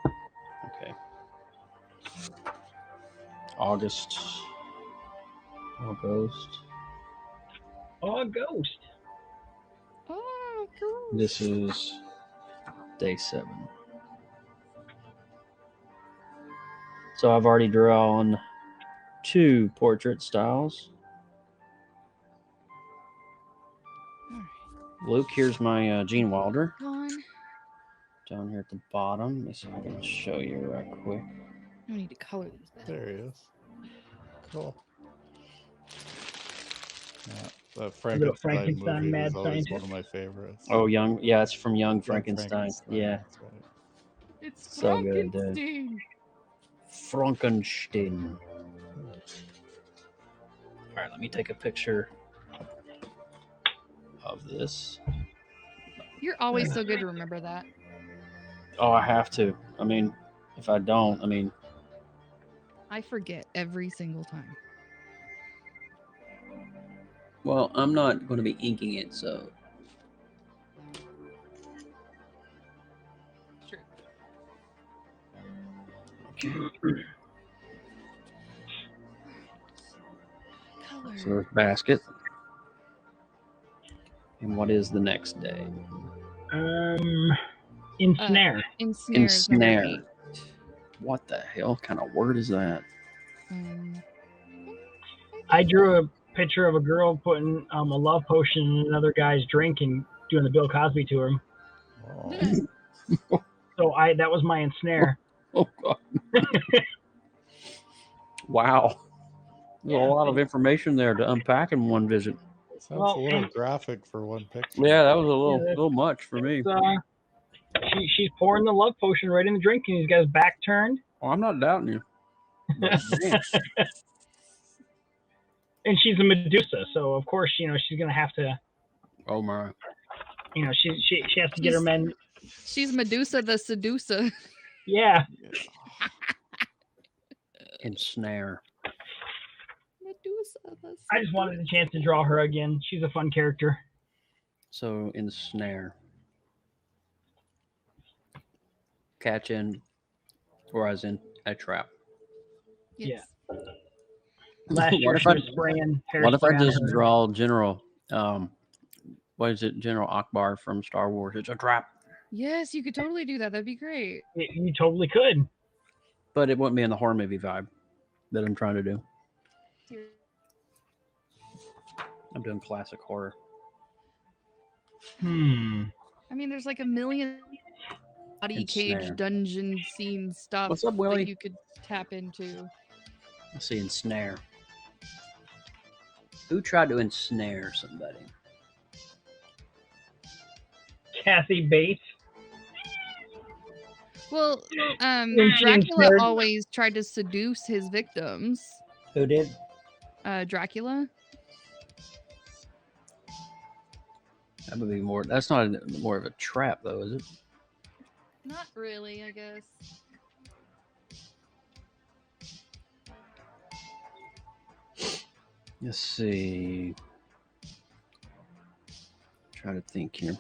Okay. August.
Oh, ghost.
Oh, cool.
This is day 7. So I've already drawn 2 portrait styles. Luke, here's my Gene Wilder. Down here at the bottom. Let me see if I can show you right quick.
I need to color these.
There he is. Cool. Yeah, the
Little
Frankenstein
Frankenstein,
movie
mad
was always
scientist.
one of my favorites.
Oh, yeah, it's from Young
Young
Frankenstein. Yeah,
That's right.
It's
So good, dude.
Frankenstein.
Frankenstein. All right, let me take a picture of this.
You're always so good to remember that.
Oh, I have to. I mean, if I don't, I mean,
I forget every single time.
well, I'm not going to be inking it, so
True. Color.
so there's basket. And what is the next day?
Ensnare.
Ensnare is number
Ensnare.
8.
What the hell kind of word is that?
I drew a picture of a girl putting a love potion in another guy's drink and doing the Bill Cosby to him.
Oh.
So that was my ensnare.
Oh God! Wow, there's a lot of information there to unpack in one visit.
Sounds
Well,
a little
and-
graphic for one picture.
Yeah, that was a
Yeah,
little much for me.
She's pouring the love potion right in the drink, and he's got his back turned.
Well, I'm not doubting you. But, man,
And she's a Medusa, so of course, she's gonna have to,
oh my!
she has to get her men.
She's Medusa the seducer.
Yeah,
Ensnare.
Medusa the
I just wanted a chance to draw her again. She's a fun character.
So ensnare. Catch in, or as in a trap.
Yes.
Last year
What if
she
I-
was spraying hairspray
What if I
on
just
her.
draw General? What is it? General Akbar from Star Wars. It's a trap,
Yes, you could totally do that. That'd be great.
You totally could.
but it wouldn't be in the horror movie vibe that I'm trying to do. I'm doing classic horror.
I mean, there's like a million body cage
Ensnare.
dungeon scene stuff
What's up, Willie?
that you could tap into.
Let's see, ensnare. Who tried to ensnare somebody?
Kathy Bates.
Well,
When she
Dracula
ensnared-
always tried to seduce his victims.
Who did?
Dracula.
That would be more. That's not more of a trap, though, is it?
Not really, I guess.
Let's see. Try to think here.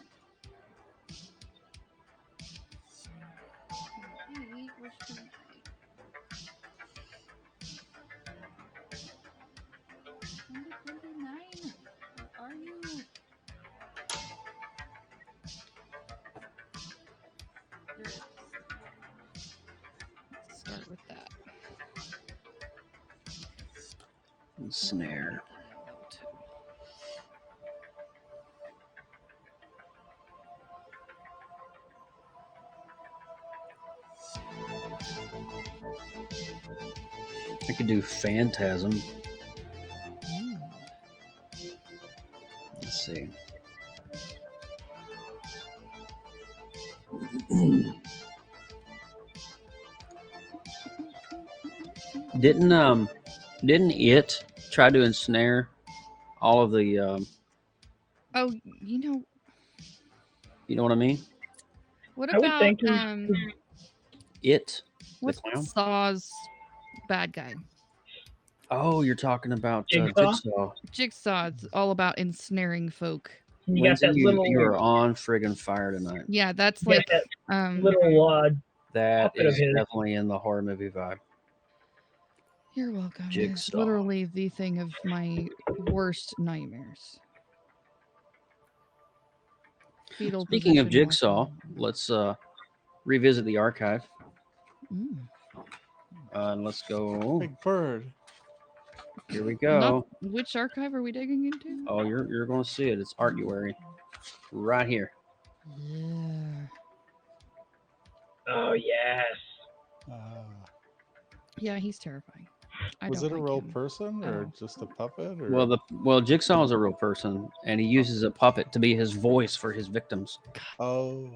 Are you? Let's start with that.
Ensnare. I could do Phantasm. Let's see. Didn't it try to ensnare all of the
Oh, you know
what I mean?
what
I would
about
think
It.
what's
the clown?
Saw's bad guy?
Oh, you're talking about
Jigsaw?
Jigsaw.
Jigsaw's all about ensnaring folk.
You got
Lindsay,
that little,
you are on friggin' fire tonight.
Yeah, that's
you got
like
that little
That
puppet of
is
his.
definitely in the horror movie vibe.
You're welcome. It's
Jigsaw.
literally the thing of my worst nightmares. Fetal
Speaking of
position
Jigsaw,
watching.
let's revisit the archive.
Mm.
Let's go.
Big bird.
Here we go.
Not, which archive are we digging into?
Oh, you're going to see it. It's Artuary, right here.
Yeah.
Oh yes.
Yeah, he's terrifying. I
Was
don't
it a
like
real
him.
person or
Oh.
just a puppet? Or
Well, Jigsaw is a real person, and he uses a puppet to be his voice for his victims.
oh,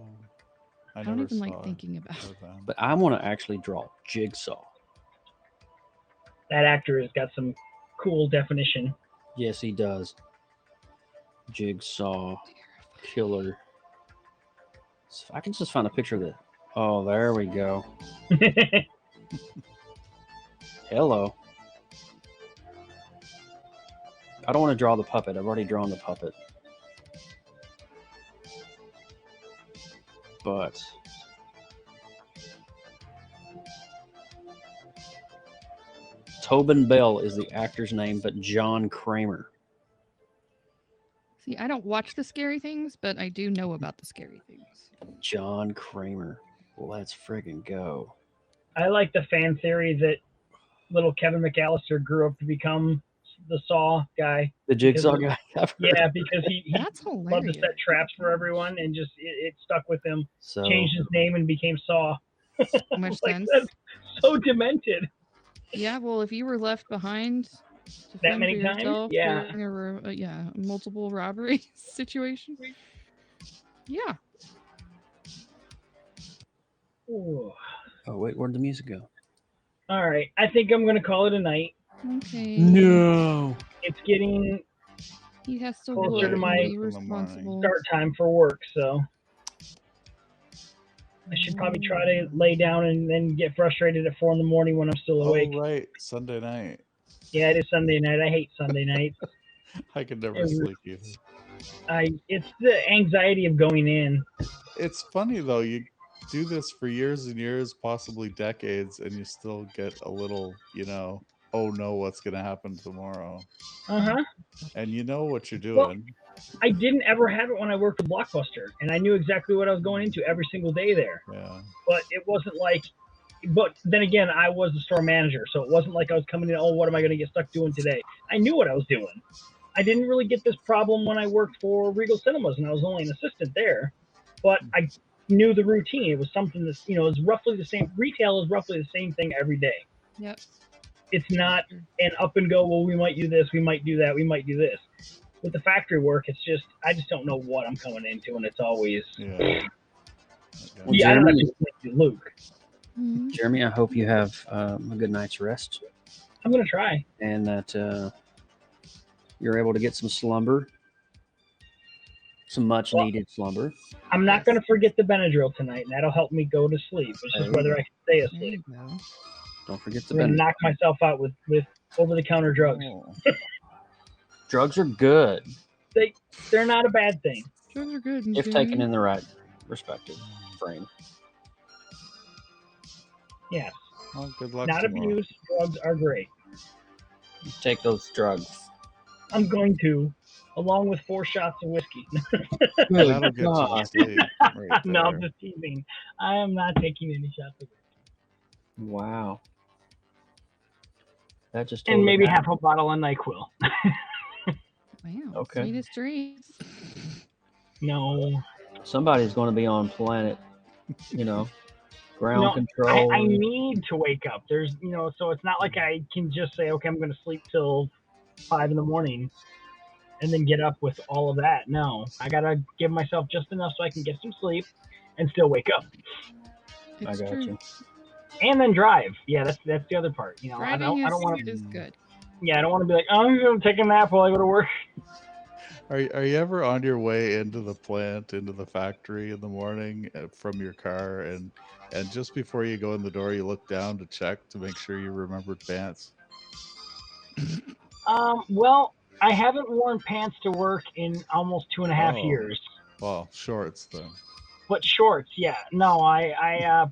I
I don't
never
even
saw
like thinking about
it.
it.
But I want to actually draw Jigsaw.
That actor has got some cool definition.
Yes, he does. Jigsaw killer. So if I can just find a picture of it. Oh, there we go. Hello. I don't want to draw the puppet. I've already drawn the puppet. But Tobin Bell is the actor's name, but John Kramer.
See, I don't watch the scary things, but I do know about the scary things.
John Kramer. Let's friggin' go.
I like the fan theory that little Kevin McAllister grew up to become the Saw guy.
The Jigsaw guy.
Yeah, because he
That's
loved to
hilarious.
set traps for everyone, and just it stuck with him.
So
Changed his name and became Saw.
Much
Like,
sense.
that's so demented.
Yeah, well, if you were left behind to
That
fend
many
for
times?
yourself
Yeah.
during a multiple robbery situation, yeah.
Ooh.
oh wait, where'd the music go?
All right, I think I'm gonna call it a night.
Okay.
No.
It's getting
He has to
Closer
work
to
and
my-
be
in the morning.
responsible.
start time for work, so I should probably try to lay down and then get frustrated at 4 in the morning when I'm still awake.
Oh, right. Sunday night.
Yeah, it is Sunday night. I hate Sunday nights.
I could never
It-
sleep either.
It's the anxiety of going in.
It's funny though, you do this for years and years, possibly decades, and you still get a little, oh no, what's gonna happen tomorrow?
Uh-huh.
And you know what you're
Well,
doing.
I didn't ever have it when I worked at Blockbuster, and I knew exactly what I was going into every single day there.
Yeah.
But it wasn't like, but then again, I was the store manager, so it wasn't like I was coming in, oh, what am I going to get stuck doing today? I knew what I was doing. I didn't really get this problem when I worked for Regal Cinemas, and I was only an assistant there. But I knew the routine. It was something that's, it was roughly the same. Retail is roughly the same thing every day.
Yep.
It's not an up and go, well, we might do this, we might do that, we might do this. With the factory work, it's just, I just don't know what I'm coming into, and it's always,
Yeah.
Well,
yeah, I don't have
Jeremy-
to explain to Luke.
Mhm.
Jeremy, I hope you have a good night's rest
I'm going to try.
and that you're able to get some slumber, some much needed slumber.
I'm not going to forget the Benadryl tonight, and that'll help me go to sleep. It's just whether I can stay
There
asleep.
you go.
Don't forget the
I'm going to
benefit.
knock myself out with over-the-counter drugs.
Oh.
Drugs are good
They're not a bad thing.
Drugs are good.
if taken in the right respective frame.
Yes.
Well, good luck
Not
tomorrow.
abused. Drugs are great.
Take those drugs.
I'm going to, along with 4 shots of whiskey.
That'll get you to
God.
sleep. Right
No, I'm
there.
just teasing. I am not taking any shots of whiskey.
Wow. That just
And
totally
maybe
happened.
half a bottle of NyQuil.
Wow.
Okay.
Sweetest dreams.
No.
Somebody's going to be on planet, ground control.
I need to wake up. There's, so it's not like I can just say, okay, I'm going to sleep till 5 in the morning and then get up with all of that. No, I got to give myself just enough so I can get some sleep and still wake up
It's
got
true.
you.
and then drive. Yeah, that's the other part. I
Driving
don't want
is good.
I don't want to be like, oh, I'm going to take a nap while I go to work.
Are you ever on your way into the plant, into the factory in the morning from your car, and just before you go in the door, you look down to check to make sure you remembered pants?
Well, I haven't worn pants to work in almost 2.5
Oh.
years.
Well, shorts then.
But shorts, yeah. No,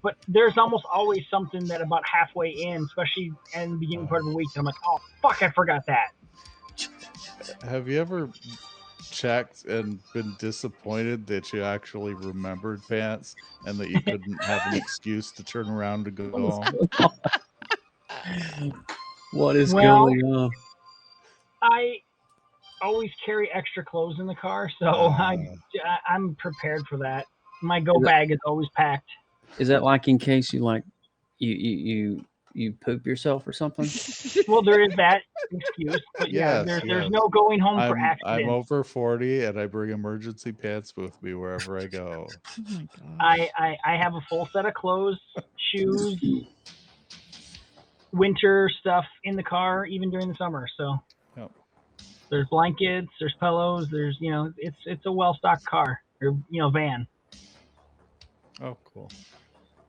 but there's almost always something that about halfway in, especially in the beginning part of the week, I'm like, oh, fuck, I forgot that.
Have you ever checked and been disappointed that you actually remembered pants and that you couldn't have an excuse to turn around to go home?
What is
Well-
going on?
I always carry extra clothes in the car, so I'm prepared for that. My go
Is that-
bag is always packed.
Is that like in case you you you poop yourself or something?
Well, there is that excuse, but yeah,
Yes,
there's
yes.
no going home for
I'm
accidents.
over 40 and I bring emergency pants with me wherever I go.
Oh my gosh.
I have a full set of clothes, shoes, winter stuff in the car, even during the summer. So
Yep.
there's blankets, there's pillows, there's it's a well stocked car or van.
Oh, cool.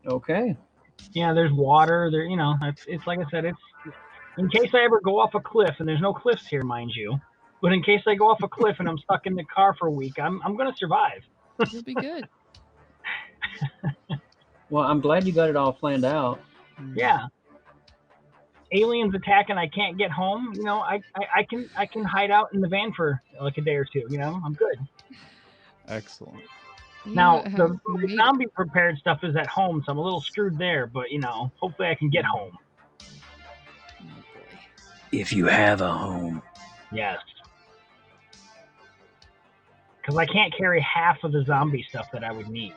Okay.
Yeah, there's water. There, it's like I said, it's in case I ever go off a cliff, and there's no cliffs here, mind you. But in case I go off a cliff and I'm stuck in the car for a week, I'm gonna survive.
You'll be good.
Well, I'm glad you got it all planned out.
Yeah. Aliens attack and I can't get home. I can hide out in the van for like a day or two. I'm good.
Excellent.
Now
You
the
have made it.
zombie prepared stuff is at home, so I'm a little screwed there. But hopefully I can get home.
Oh, boy.
If you have a home.
Yes. Because I can't carry half of the zombie stuff that I would need.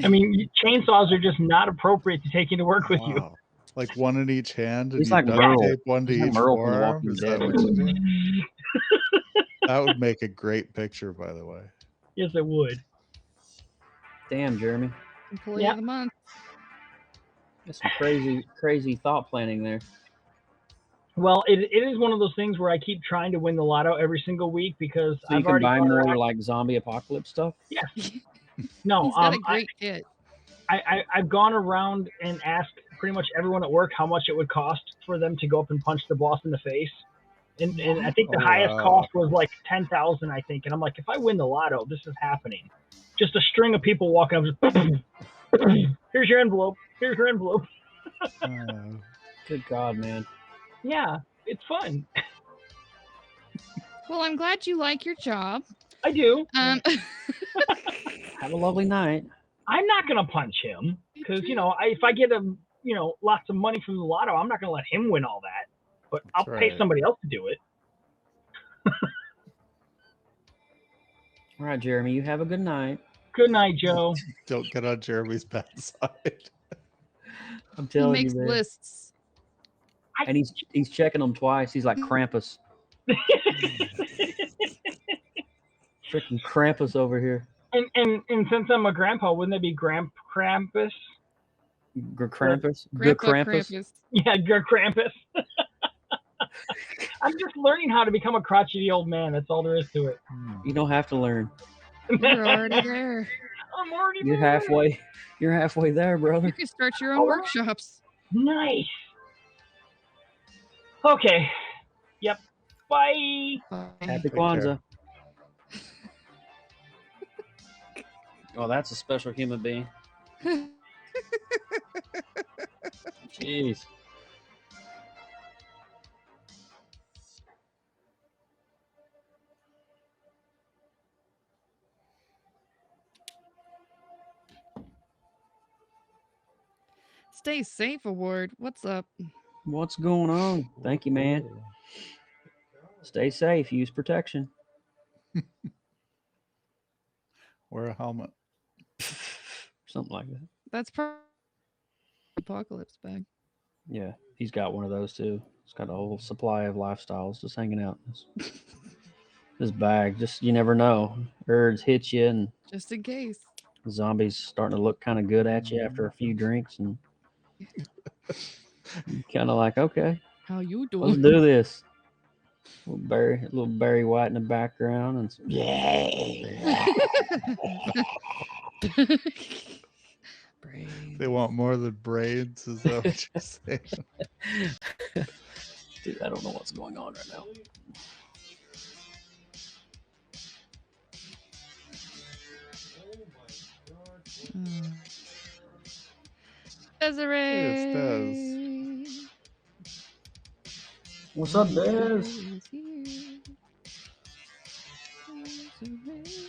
I mean, chainsaws are just not appropriate to take into work with you.
Wow. Like one in each hand, and
He's
you
like
duct
Merle.
tape one to
He's like
each
Merle from The
forearm.
Walking
Is
Dead.
that what you do? That would make a great picture, by the way.
Yes, it would.
Damn, Jeremy.
Employee
Yep.
of the month.
That's some crazy thought planning there.
Well, it is one of those things where I keep trying to win the lotto every single week because
So you
I've
can
already
buy
gone
more
around.
like zombie apocalypse stuff?
Yes. No,
He's got a great kit.
I've gone around and asked pretty much everyone at work how much it would cost for them to go up and punch the boss in the face. And I think the
Oh,
highest
wow.
cost was like 10,000, I think. And I'm like, if I win the lotto, this is happening. Just a string of people walking up, just here's your envelope. Here's your envelope.
Good God, man.
Yeah, it's fun.
Well, I'm glad you like your job.
I do.
Have a lovely night.
I'm not gonna punch him because if I get lots of money from the lotto, I'm not gonna let him win all that. But
That's
I'll pay
right.
somebody else to do it.
All right, Jeremy, you have a good night.
Good night, Joe.
Don't get on Jeremy's bad side.
I'm
He
telling
makes
you, man.
lists.
And he's checking them twice. He's like Krampus. Freaking Krampus over here.
And since I'm a grandpa, wouldn't that be Krampus?
Krampus? Good
Grandpa
Krampus?
Yeah, Krampus. I'm just learning how to become a crotchety old man. That's all there is to it.
You don't have to learn.
You're already there.
I'm already
You're
there.
halfway. You're halfway there, brother.
You can start your own workshops.
Nice. Okay. Yep. Bye.
Happy
Take care.
Kwanzaa. Oh, that's a special human being. Jeez.
Stay safe award. What's up?
What's going on? Thank you, man. Stay safe. Use protection.
Wear a helmet.
Something like that.
That's probably apocalypse bag.
Yeah, he's got one of those too. He's got a whole supply of lifestyles just hanging out in this bag. Just you never know. Birds hit you, and
Just in case.
zombies starting to look kind of good at you after a few drinks, and kind of like, okay,
How you
let's
doing?
do this. Little Barry White in the background, and
Brave.
They want more than brains. Is that what you're saying?
dude, I don't know what's going on right now.
Desiree.
Hey, it's
What's up, Des?
is here. Desiree.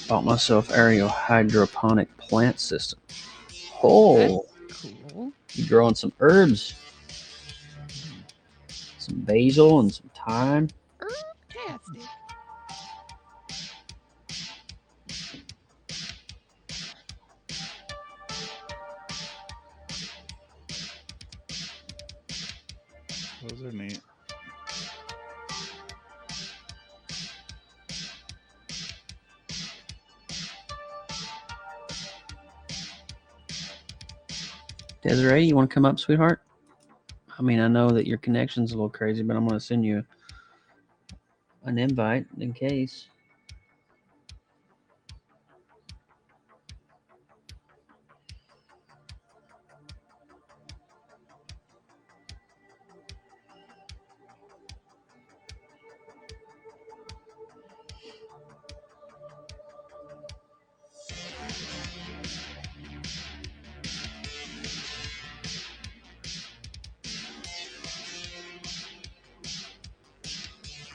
Bought myself aerial hydroponic plant system. Oh,
That's cool.
you growing some herbs, some basil and some thyme.
Herbtastic.
Those are neat.
Desiree, you want to come up, sweetheart? I mean, I know that your connection's a little crazy, but I'm going to send you an invite in case.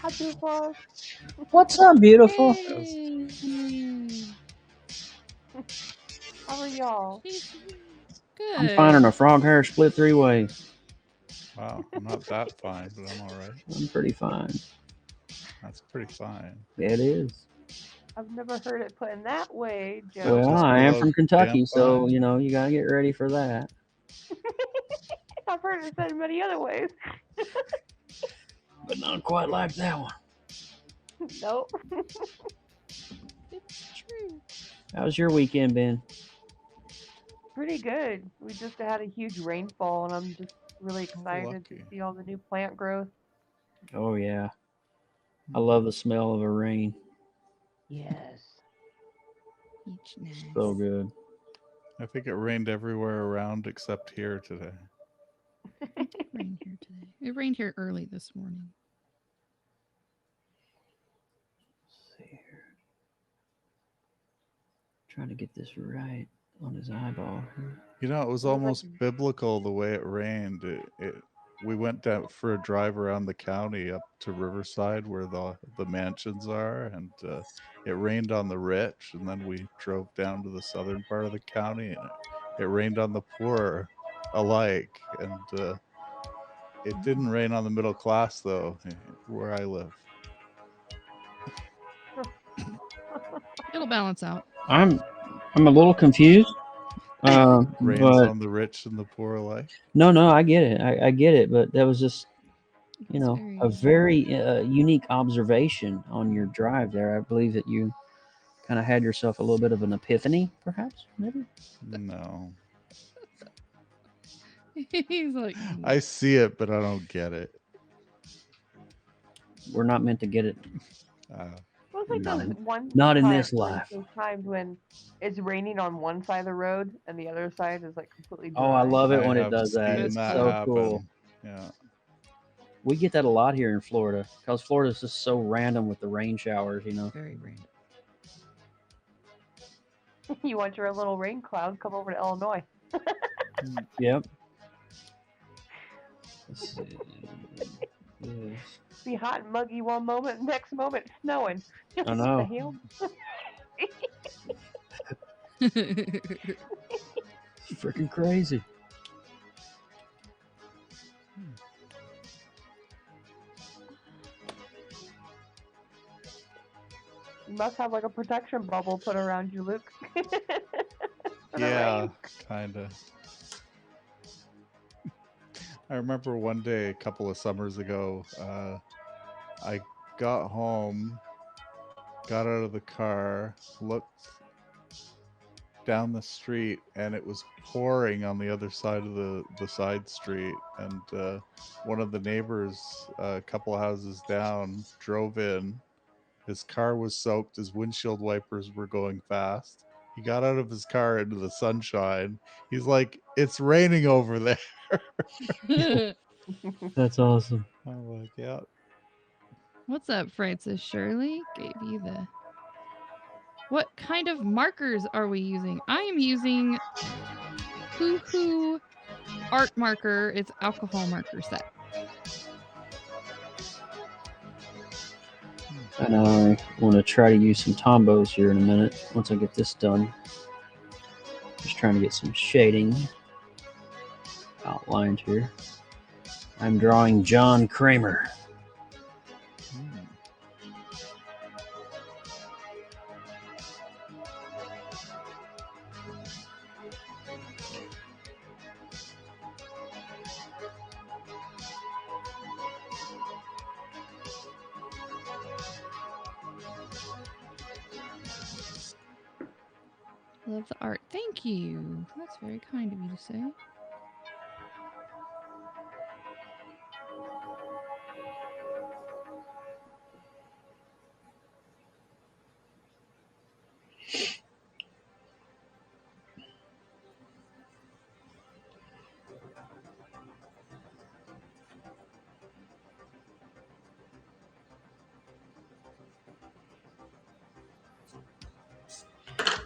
Hi, people.
What's up, beautiful?
Yay.
How are y'all?
Good.
I'm finding a frog hair split 3 ways.
Wow, I'm not that fine, but I'm all right.
I'm pretty fine.
That's pretty fine.
It is.
I've never heard it put in that way, Joe.
Well,
just
I am
below
from Kentucky,
damn
so
fine.
you know you gotta get ready for that.
I've heard it said in many other ways.
But not quite like that one.
Nope.
It's true.
How's your weekend been?
Pretty good. We just had a huge rainfall, and I'm just really excited to
Lucky.
see all the new plant growth.
Oh yeah, I love the smell of a rain.
Yes.
Each nice.
So good.
I think it rained everywhere around except here today.
It rained here today. It rained here early this morning.
Let's see here. Trying to get this right on his eyeball.
You know, it was
It was like-
almost biblical the way it rained. We went down for a drive around the county up to Riverside where the mansions are, and it rained on the rich, and then we drove down to the southern part of the county, and it rained on the poor alike, and it didn't rain on the middle class though, where I live.
It'll balance out.
I'm a little confused.
Rains
But
on the rich and the poor alike.
no, I get it. I get it. But that was just, you
It's
know, a very unique observation on your drive there. I believe that you kind of had yourself a little bit of an epiphany, perhaps, maybe.
No.
He's like,
I see it, but I don't get it.
We're not meant to get it.
It was like
Not
those
in-
one
not in
time-
this life.
Those times when it's raining on one side of the road and the other side is like completely dry.
Oh, I love it
I
when it
have
does that.
seen
It's
that
so
happen.
cool.
Yeah.
We get that a lot here in Florida because Florida's just so random with the rain showers, you know.
very random.
You want your little rain cloud? Come over to Illinois.
Yep. Let's see. Yes.
Be hot and muggy one moment, next moment snowing.
I know.
What the hell?
Freaking crazy.
You must have like a protection bubble put around you, Luke. For the
Yeah,
rain.
kind of. I remember one day a couple of summers ago, I got home, got out of the car, looked down the street, and it was pouring on the other side of the side street. And one of the neighbors, a couple of houses down, drove in. His car was soaked. His windshield wipers were going fast. He got out of his car into the sunshine. He's like, "It's raining over there."
That's awesome.
I'm like, "Yeah."
What's up, Francis? Shirley gave you the. What kind of markers are we using? I am using Hoo Hoo art marker. It's alcohol marker set.
And I want to try to use some tombos here in a minute once I get this done. Just trying to get some shading outlined here. I'm drawing John Kramer.
Love the art. Thank you. That's very kind of you to say.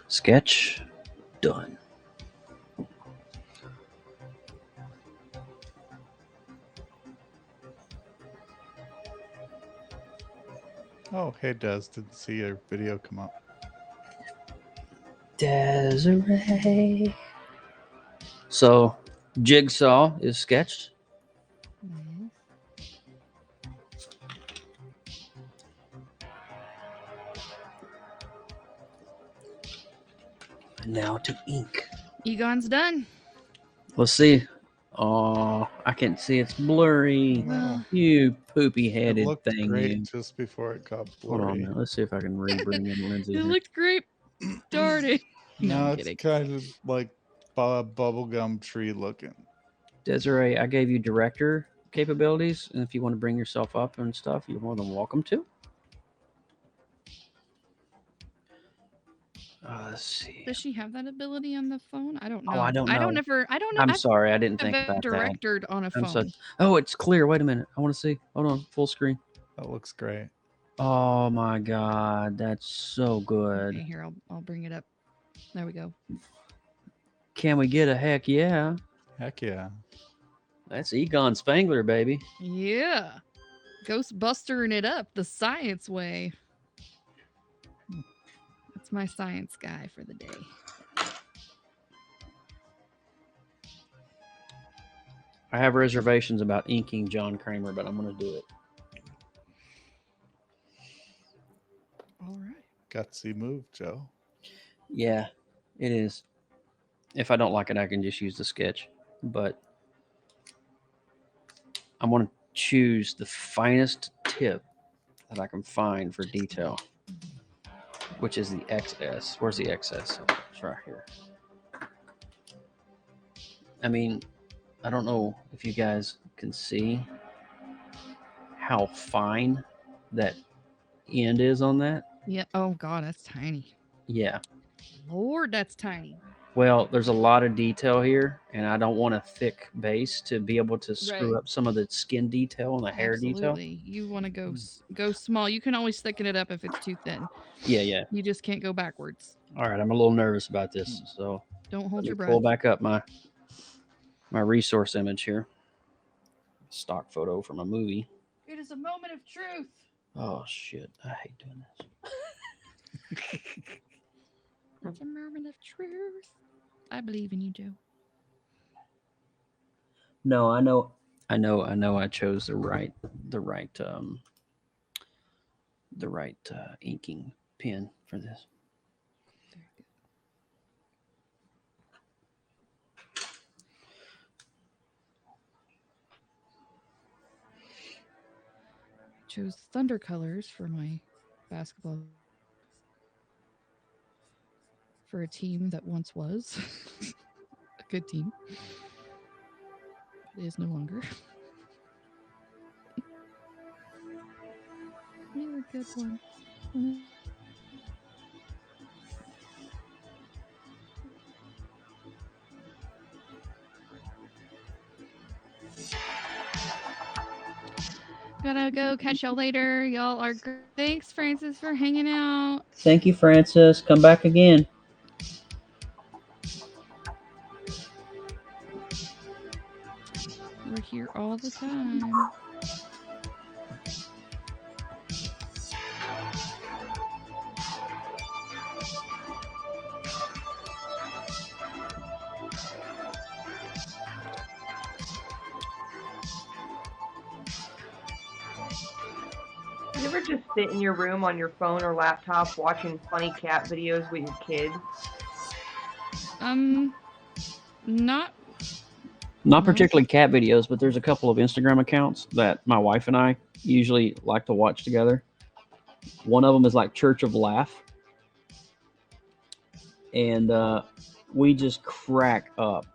Sketch done.
Oh, hey Des, didn't see your video come up.
Desiree. So, Jigsaw is sketched.
Nice.
And now to ink.
Egon's done.
Let's see. Oh, I can't see. It's blurry.
Well,
You
It
poopy-headed
looked
thing.
great
You.
just before it got
Hold on a
blurry.
minute. Let's see if I can re-bring in Lindsay.
it
here.
looked great starting. No,
No,
I'm
it's
kidding.
kind of like bubblegum tree looking.
Desiree, I gave you director capabilities, and if you want to bring yourself up and stuff, you're more than welcome to. Let's see.
Does she have that ability on the phone? I don't know.
Oh, I don't know.
I don't know.
I'm sorry, I didn't think
I've
about that.
directored on a
I'm so.
phone.
Oh, it's clear. Wait a minute. I want to see. Hold on. Full screen.
That looks great.
Oh my god, that's so good.
Okay, here I'll bring it up. There we go.
Can we get a heck yeah?
Heck yeah.
That's Egon Spangler, baby.
Yeah. Ghostbustering it up the science way. That's my science guy for the day.
I have reservations about inking John Kramer, but I'm going to do it.
All right.
Gutsy move, Joe.
Yeah, it is. If I don't like it, I can just use the sketch. But I'm going to choose the finest tip that I can find for detail, which is the XS. Where's the XS? Oh, it's right here. I mean, I don't know if you guys can see how fine that end is on that.
Yeah. Oh God, that's tiny.
Yeah.
Lord, that's tiny.
Well, there's a lot of detail here, and I don't want a thick base to be able to screw
Right.
up some of the skin detail and the hair detail.
Absolutely. You want to go small. You can always thicken it up if it's too thin.
Yeah.
You just can't go backwards.
All right, I'm a little nervous about this, so
Don't hold your breath.
pull back up my resource image here. Stock photo from a movie.
It is a moment of truth.
Oh shit! I hate doing this.
It's a moment of truth. I believe in you, Joe.
No, I know. I chose the right inking pen for this.
Very good. I chose thunder colors for my basketball. For a team that once was a good team. It is no longer. We were good ones. Gotta go. Catch y'all later. Y'all are great. Thanks, Francis, for hanging out.
Thank you, Francis. Come back again.
We're here all the time.
You ever just sit in your room on your phone or laptop watching funny cat videos with your kid?
Not
Not
No.
particularly cat videos, but there's a couple of Instagram accounts that my wife and I usually like to watch together. One of them is like Church of Laugh, and we just crack up.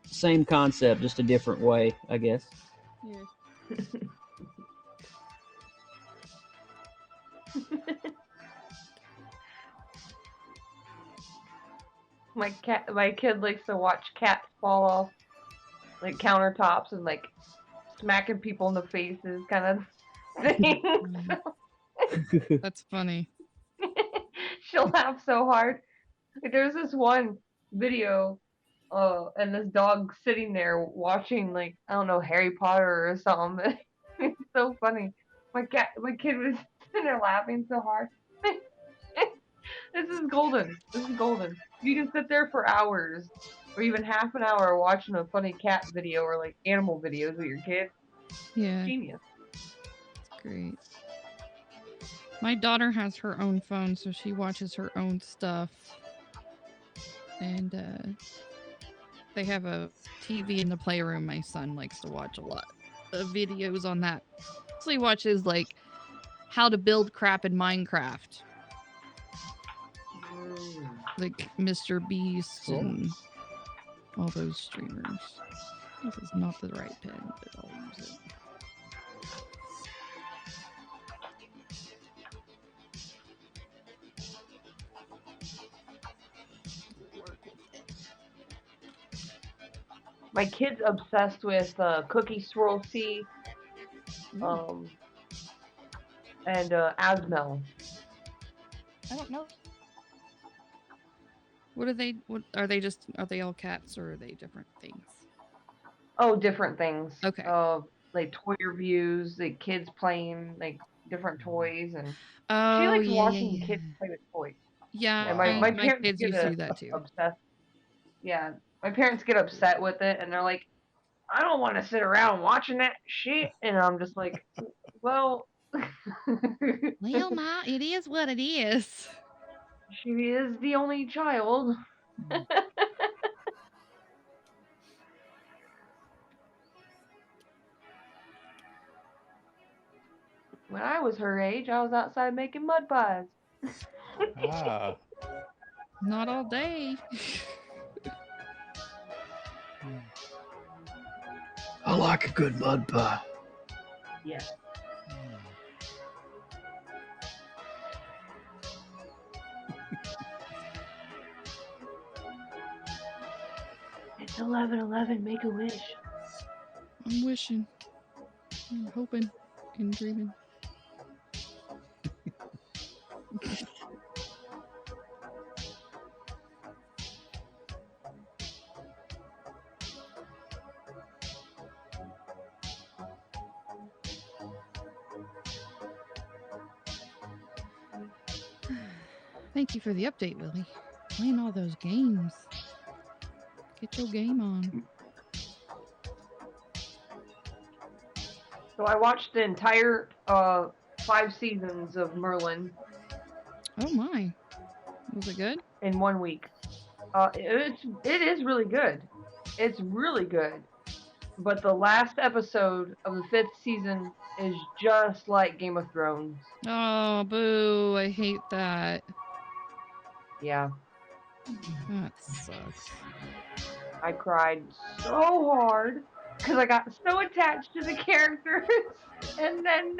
Same concept, just a different way, I guess.
Yeah.
My kid likes to watch cats fall off like countertops and like smacking people in the faces kind of thing.
That's funny.
She'll laugh so hard. Like, there's this one video, and this dog sitting there watching like I don't know Harry Potter or something. It's so funny. My kid was sitting there laughing so hard. This is golden. This is golden. You can sit there for hours, or even half an hour watching a funny cat video or like animal videos with your kid.
Yeah,
Genius.
it's great. My daughter has her own phone, so she watches her own stuff. And they have a TV in the playroom. My son likes to watch a lot of videos on that. So he watches like how to build crap in Minecraft. Like Mr. Beast
Cool.
and all those streamers. This is not the right pen, but I'll use it.
My kid's obsessed with Cookie Swirl C, and Asmel.
I don't know. What are they? What are they? Just are they all cats or are they different things?
Oh, different things.
Okay.
Like toy reviews, like kids playing like different toys, and she
Oh
likes
yeah,
watching
yeah, yeah.
kids play with toys.
Yeah,
And
Wow.
my
my
parents
kids
get
used to do that too.
obsessed. Yeah, my parents get upset with it, and they're like, "I don't want to sit around watching that shit," and I'm just like, "Well."
Well, Ma, it is what it is.
She is the only child. When I was her age, I was outside making mud pies.
Ah.
Not all day.
I like a good mud pie.
Yeah. It's 11:11. Make a wish.
I'm wishing. I'm hoping and dreaming. Thank you for the update, Willie. Playing all those games. Get your game on.
So I watched the entire 5 seasons of Merlin
Oh my. Was it good?
in 1 week. It is really good. It's really good. But the last episode of the 5th season is just like Game of Thrones.
Oh, boo. I hate that.
Yeah,
That sucks.
I cried so hard because I got so attached to the characters, and then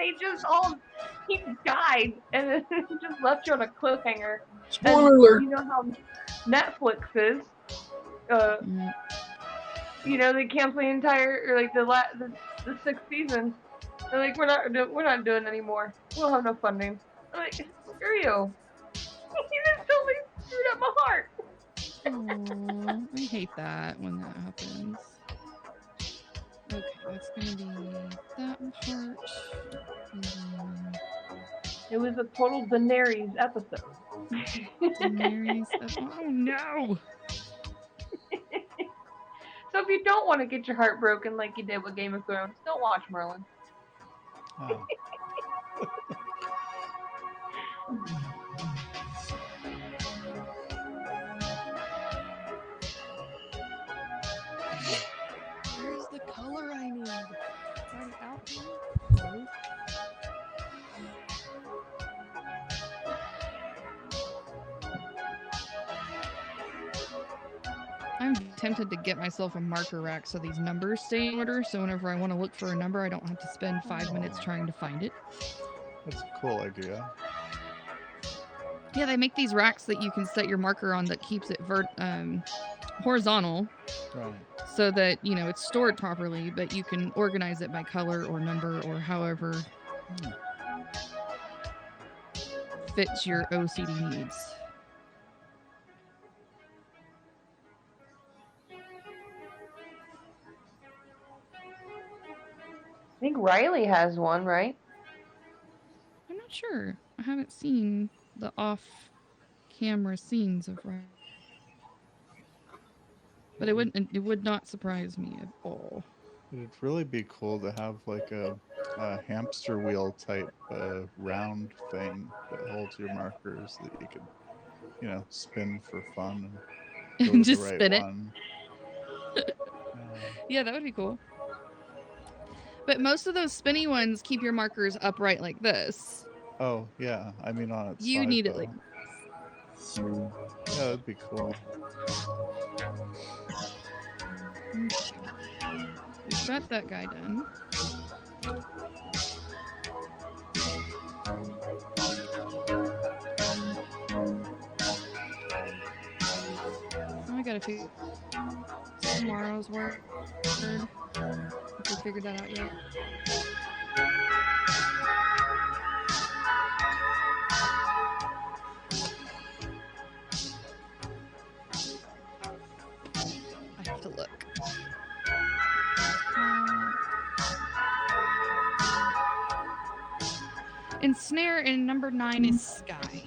he died, and then it just left you on a cliffhanger.
Spoiler alert.
You know how Netflix is.
Mm.
You know, they cancel the entire or like the 6th season. They're like, we're not doing anymore. We'll have no funding. I'm like, screw you. You just totally screwed up my heart.
Aw, I hate that when that happens. Okay, that's gonna be that heart. And then
It was a total Daenerys episode.
Daenerys. Oh no!
So if you don't want to get your heart broken like you did with Game of Thrones, don't watch Merlin.
Oh.
Where's the color I need? Is it already out here? No. I'm tempted to get myself a marker rack so these numbers stay in order, so whenever I want to look for a number, I don't have to spend 5 minutes trying to find it.
That's a cool idea.
Yeah, they make these racks that you can set your marker on that keeps it horizontal,
Right.
so that, you know, it's stored properly, but you can organize it by color or number or however fits your OCD needs.
I think Riley has one, right?
I'm not sure. I haven't seen the off-camera scenes of Riley. But it would not surprise me at all.
It'd really be cool to have like a hamster wheel type round thing that holds your markers that you can, you know, spin for fun and go to
Just
the right
spin it.
one.
Yeah, that would be cool. But most of those spinny ones keep your markers upright like this.
Oh yeah, I mean on its
You
side,
need it
though.
like
Yeah, that'd be cool.
We've got that guy done. Now I gotta figure tomorrow's word. Have we figured that out yet? I have to look. And snare in number 9 is sky.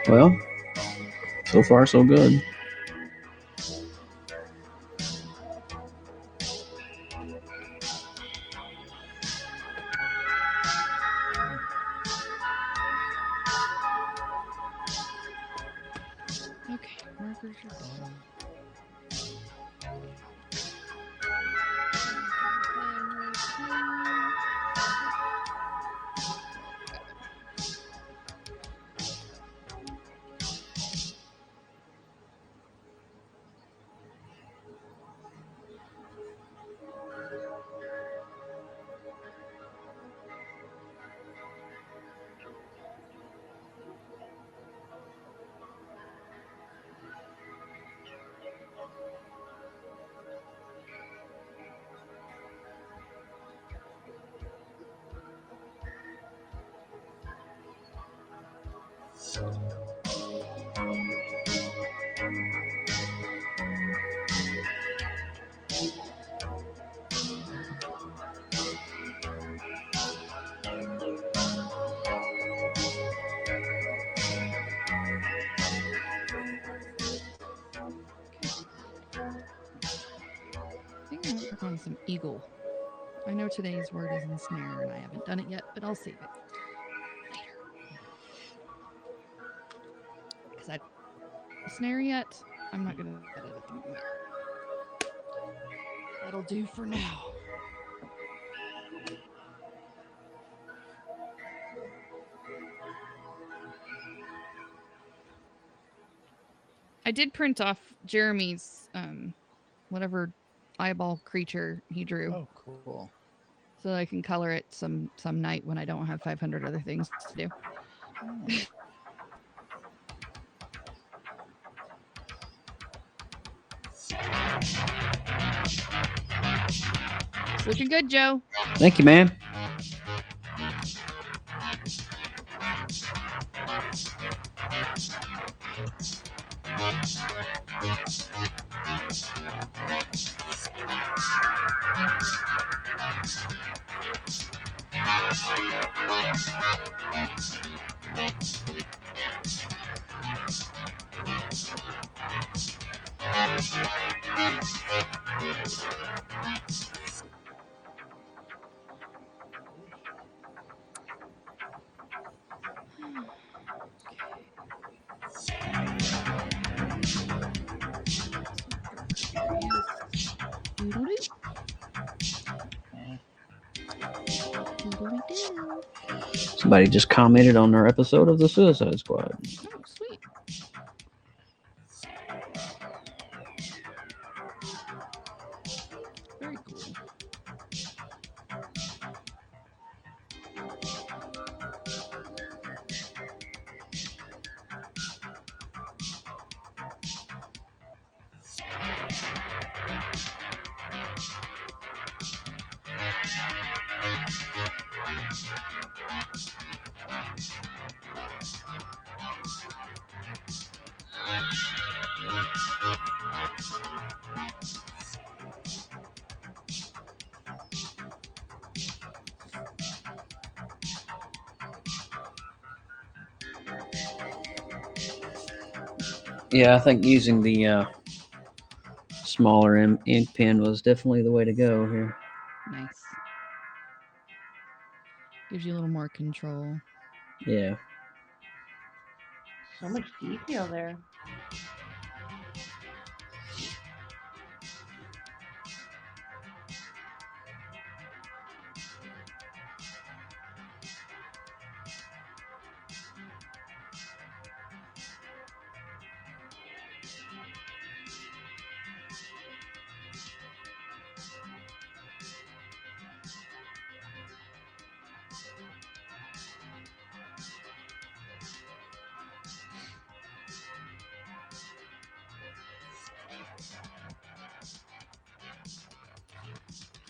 Well, so far so good.
Okay, markers are done. I think I'm gonna work on some eagle. I know today's word is ensnare and I haven't done it yet, but I'll save it later. Because I don't snare yet. I'm not gonna edit it at the moment. That'll do for now. I did print off Jeremy's whatever eyeball creature he drew.
Oh, cool.
So that I can color it some night when I don't have 500 other things to do. It's looking good, Joe.
Thank you, man. Somebody just commented on our episode of the Suicide Squad.
Oh, sweet. Very cool.
Yeah, I think using the smaller ink pen was definitely the way to go here.
Nice. Gives you a little more control.
Yeah.
So much detail there.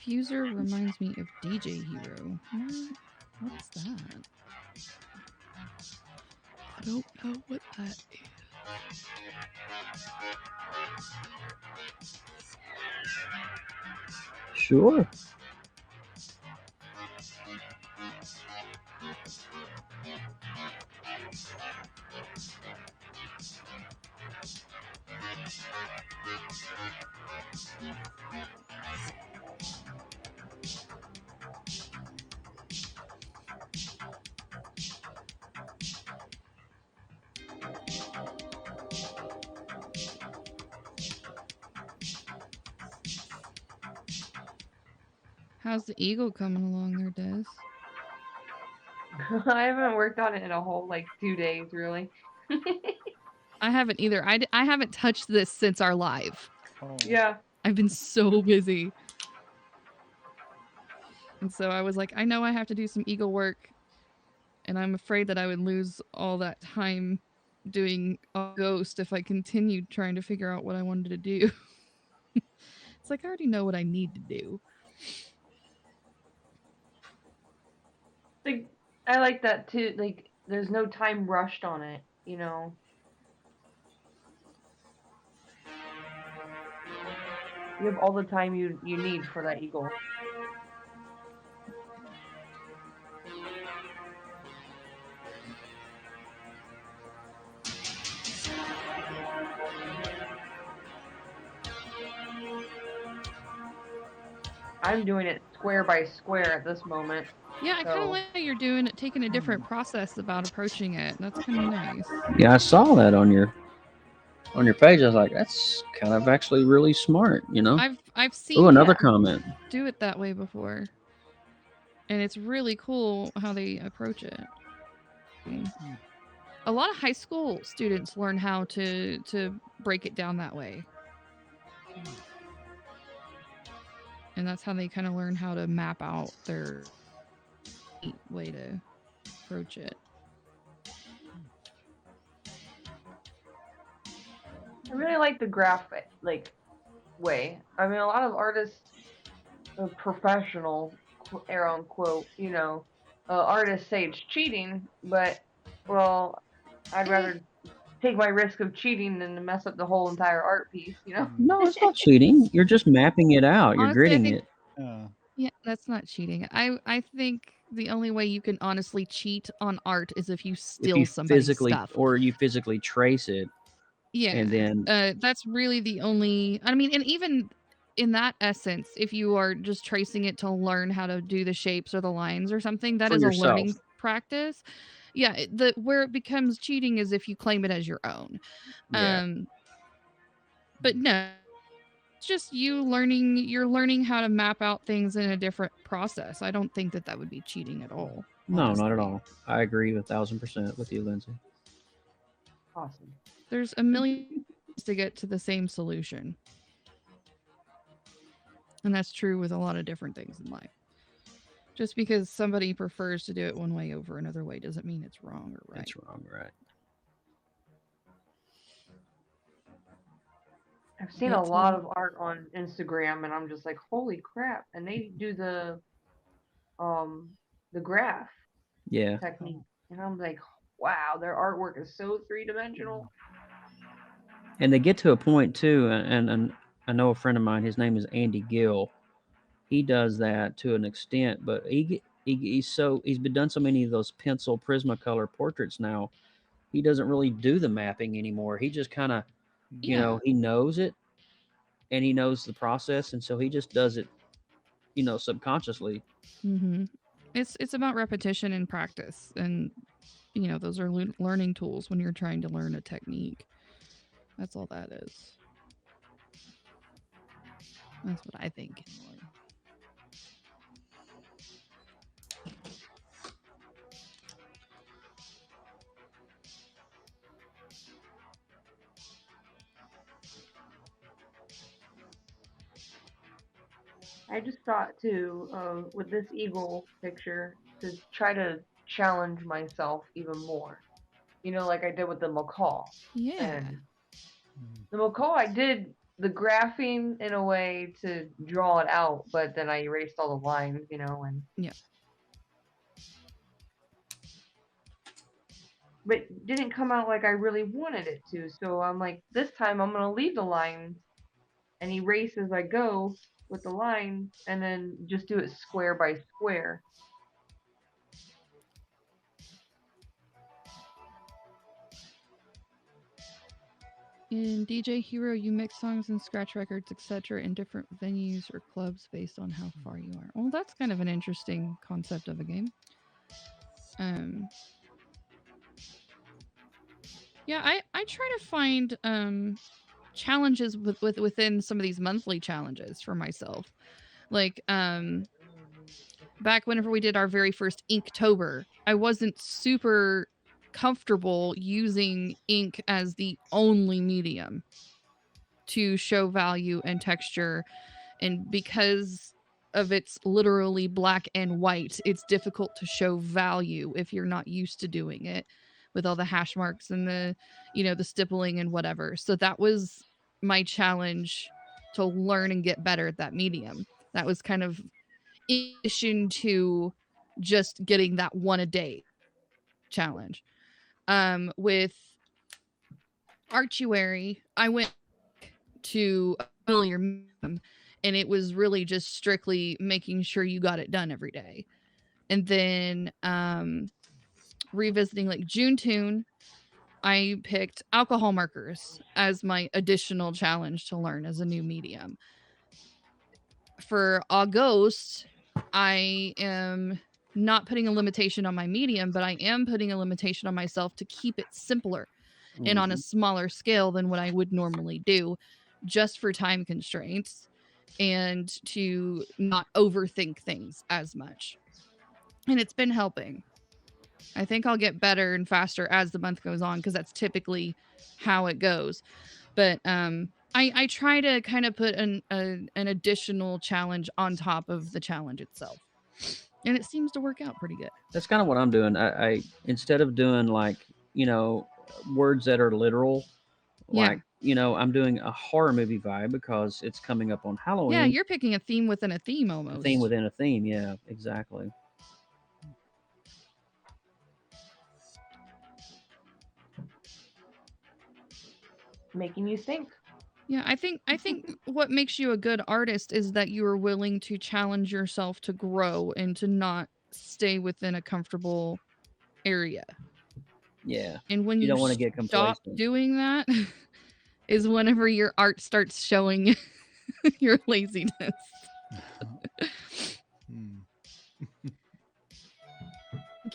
Fuser reminds me of DJ Hero. What's that? I don't know what that is.
Sure.
How's the eagle coming along there, Des?
I haven't worked on it in a whole 2 days, really.
I haven't either. I haven't touched this since our live.
Oh.
Yeah.
I've been so busy. And so I was like, I know I have to do some eagle work. And I'm afraid that I would lose all that time doing a ghost if I continued trying to figure out what I wanted to do. It's like I already know what I need to do.
I like that too. There's no time rushed on it, you know. You have all the time you need for that eagle. I'm doing it square by square at this moment.
Yeah, I kind of like how you're doing it, taking a different process about approaching it. That's kind of nice.
Yeah, I saw that on your page. I was like, that's kind of actually really smart, you know?
I've seen
another comment.
Do it that way before. And it's really cool how they approach it. A lot of high school students learn how to break it down that way. And that's how they kind of learn how to map out their way to approach it.
I really like the graphic way. I mean, a lot of artists, professional, air on quote, artists say it's cheating, but well, I'd rather take my risk of cheating and mess up the whole entire art piece, you know?
No, it's not cheating. You're just mapping it out. You're
Honestly, I
gritting
think
it.
yeah, that's not cheating. I think the only way you can honestly cheat on art is if you
If
steal
you
somebody's
physically
stuff.
or you physically trace it,
Yeah.
and then
That's really the only I mean, and even in that essence, if you are just tracing it to learn how to do the shapes or the lines or something, that
for
is a
yourself.
learning practice. Yeah, the where it becomes cheating is if you claim it as your own.
Yeah.
But no, it's just you're learning how to map out things in a different process. I don't think that would be cheating at all.
No, not at
Honestly.
all. I agree 1,000% with you, Lindsay.
Awesome.
There's a million ways to get to the same solution. And that's true with a lot of different things in life. Just because somebody prefers to do it one way over another way doesn't mean it's wrong or right.
It's wrong, right?
I've seen a lot of art on Instagram, and I'm just like, holy crap! And they do the graph
Yeah.
technique, and I'm like, wow, their artwork is so 3-dimensional.
And they get to a point too, and I know a friend of mine. His name is Andy Gill. He does that to an extent, but he's been done so many of those pencil Prismacolor portraits now. He doesn't really do the mapping anymore. He just kind of, he knows it, and he knows the process, and so he just does it, subconsciously.
Mm-hmm. It's about repetition and practice, and those are learning tools when you're trying to learn a technique. That's all that is. That's what I think.
I just thought too, with this eagle picture, to try to challenge myself even more. Like I did with the macaw.
Yeah.
And the macaw, I did the graphing in a way to draw it out, but then I erased all the lines, and
yeah.
But it didn't come out like I really wanted it to. So I'm like, this time I'm gonna leave the lines and erase as I go with the lines, and then just do it square by square.
In DJ Hero, you mix songs and scratch records, etc., in different venues or clubs based on how far you are. Well, that's kind of an interesting concept of a game. Yeah, I try to find challenges within some of these monthly challenges for myself. Like back whenever we did our very first Inktober, I wasn't super comfortable using ink as the only medium to show value and texture, and because of it's literally black and white, it's difficult to show value if you're not used to doing it with all the hash marks and the the stippling and whatever. So that was my challenge, to learn and get better at that medium. That was kind of in addition to just getting that one a day challenge. With Archuary, I went to a familiar medium, and it was really just strictly making sure you got it done every day. And then revisiting like June Tune, I picked alcohol markers as my additional challenge to learn as a new medium. For August, I am not putting a limitation on my medium, but I am putting a limitation on myself to keep it simpler and on a smaller scale than what I would normally do, just for time constraints and to not overthink things as much. And it's been helping. I think I'll get better and faster as the month goes on, because that's typically how it goes. But I try to kind of put an additional challenge on top of the challenge itself, and it seems to work out pretty good.
That's kind of what I'm doing. I instead of doing like words that are literal, like I'm doing a horror movie vibe because it's coming up on Halloween.
Yeah, you're picking a theme within a theme almost.
A theme within a theme. Yeah, exactly.
making you think.
Yeah, I think what makes you a good artist is that you are willing to challenge yourself to grow and to not stay within a comfortable area.
Yeah.
And when
You
you
don't want to get
stop
complacent.
doing that is whenever your art starts showing your laziness.
Hmm.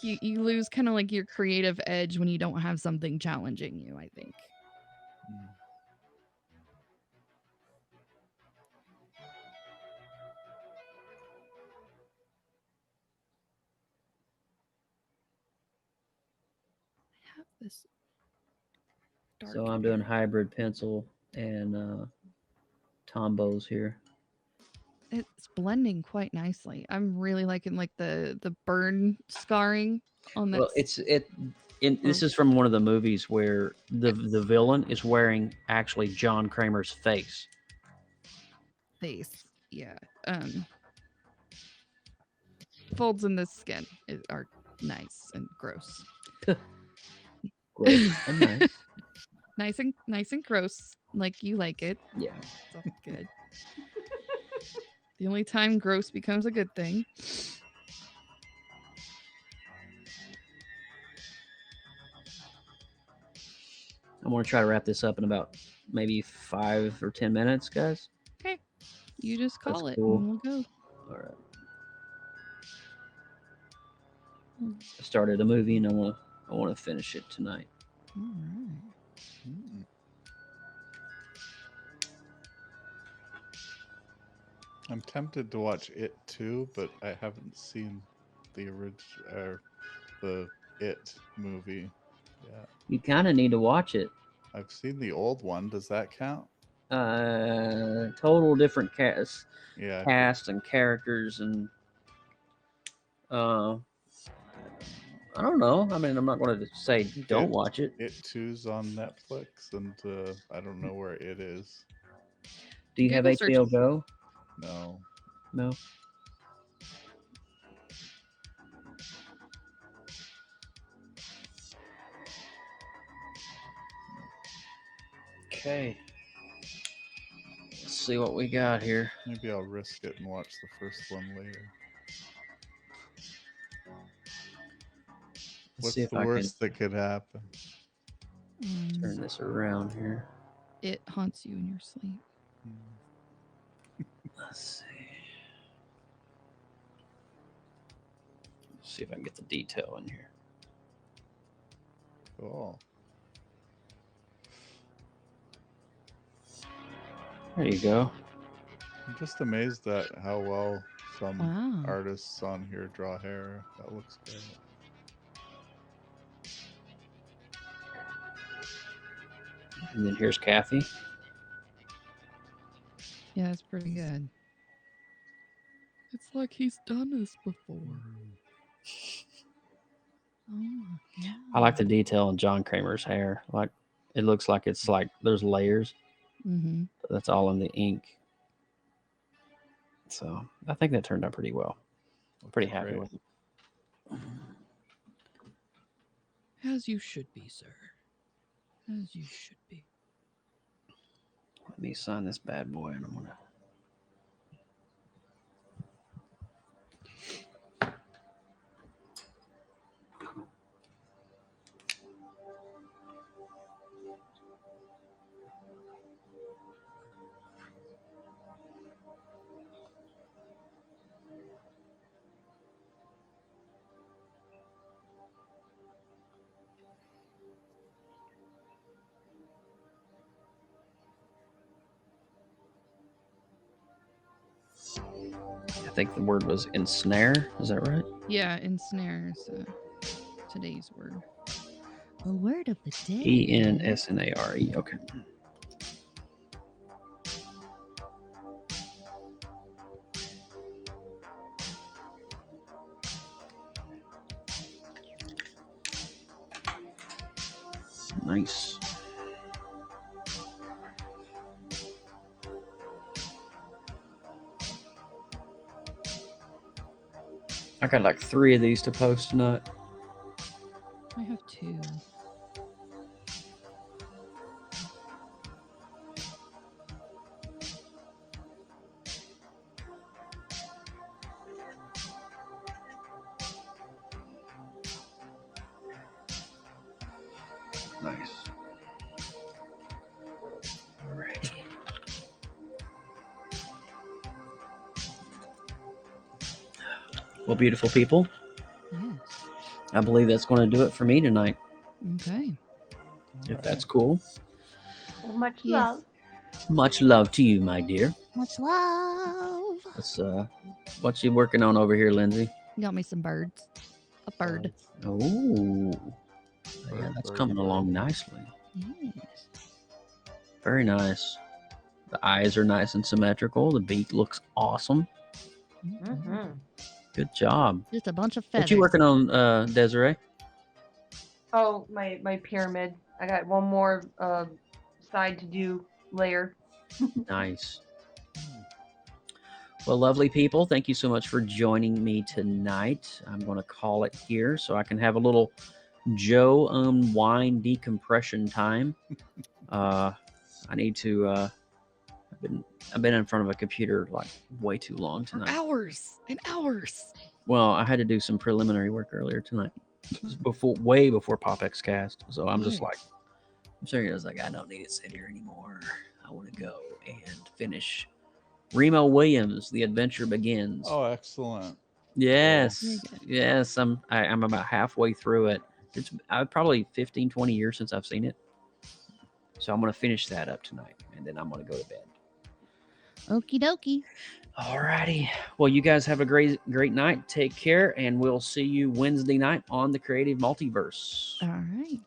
You lose kind of like your creative edge when you don't have something challenging you, I think.
Hmm.
I have this dark
So I'm doing hybrid pencil and Tombows here.
It's blending quite nicely. I'm really liking like the burn scarring on that.
Well, this is from one of the movies where the villain is wearing actually John Kramer's face.
Face. Yeah. Folds in the skin are nice and gross.
Gross and nice.
nice and gross, like you like it.
Yeah.
It's all good. The only time gross becomes a good thing.
I'm going to try to wrap this up in about maybe 5 or 10 minutes, guys.
Okay. You just call
That's
it
cool.
and we'll go.
All right. I started a movie and I want to finish it tonight.
All right.
Hmm. I'm tempted to watch It too, but I haven't seen the the It movie yet.
You kind of need to watch it.
I've seen the old one. Does that count?
Total different cast
Yeah.
and characters and I don't know. I mean, I'm not going to say don't watch it.
It 2's on Netflix, and I don't know where it is.
Do you have HBO Go?
No.
No. Okay. Let's see what we got here.
Maybe I'll risk it and watch the first one later. What's the worst that could happen?
Turn this around here.
It haunts you in your sleep.
Let's see. Let's see if I can get the detail in here.
Cool.
There you go.
I'm just amazed at how well some artists on here draw hair. That looks great.
And then here's Kathy.
Yeah, it's pretty good. It's like he's done this before. Oh, yeah.
I like the detail in John Kramer's hair. Like it looks like it's like there's layers.
Mm-hmm.
But that's all in the ink. So I think that turned out pretty well. I'm pretty happy with it.
As you should be, sir. As you should be.
Let me sign this bad boy and I'm gonna. I think the word was ensnare. Is that right?
Yeah, ensnare is today's word. A word of the day.
ENSNARE. Okay. Nice. I got like 3 of these to post tonight.
I have 2.
Well, beautiful people,
Yeah.
I believe that's going to do it for me tonight.
Okay.
If that's cool.
Well, much
Yes.
love.
Much love to you, my dear.
Much love.
Let's what you working on over here, Lindsay?
Got me some birds. A bird.
Oh, yeah,
Bird,
that's
bird,
coming
bird.
along nicely.
Yes.
Very nice. The eyes are nice and symmetrical. The beak looks awesome.
Mm-hmm.
Good job.
Just a bunch of feathers.
What you working on, Desiree?
Oh, my pyramid. I got one more side to do layer.
Nice. Well, lovely people, thank you so much for joining me tonight. I'm going to call it here so I can have a little Joe unwind decompression time. I need to. I've been in front of a computer like way too long
For
tonight.
hours and hours.
Well, I had to do some preliminary work earlier tonight, way before PopXcast. So I'm just like, I'm serious. Like, I don't need to sit here anymore. I want to go and finish Remo Williams, The Adventure Begins.
Oh, excellent.
Yes.
Very good.
Yes. I'm about halfway through it. It's probably 15, 20 years since I've seen it. So I'm going to finish that up tonight, and then I'm going to go to bed.
Okie dokie.
Alrighty. Well, you guys have a great night. Take care, and we'll see you Wednesday night on the Creative Multiverse.
All right.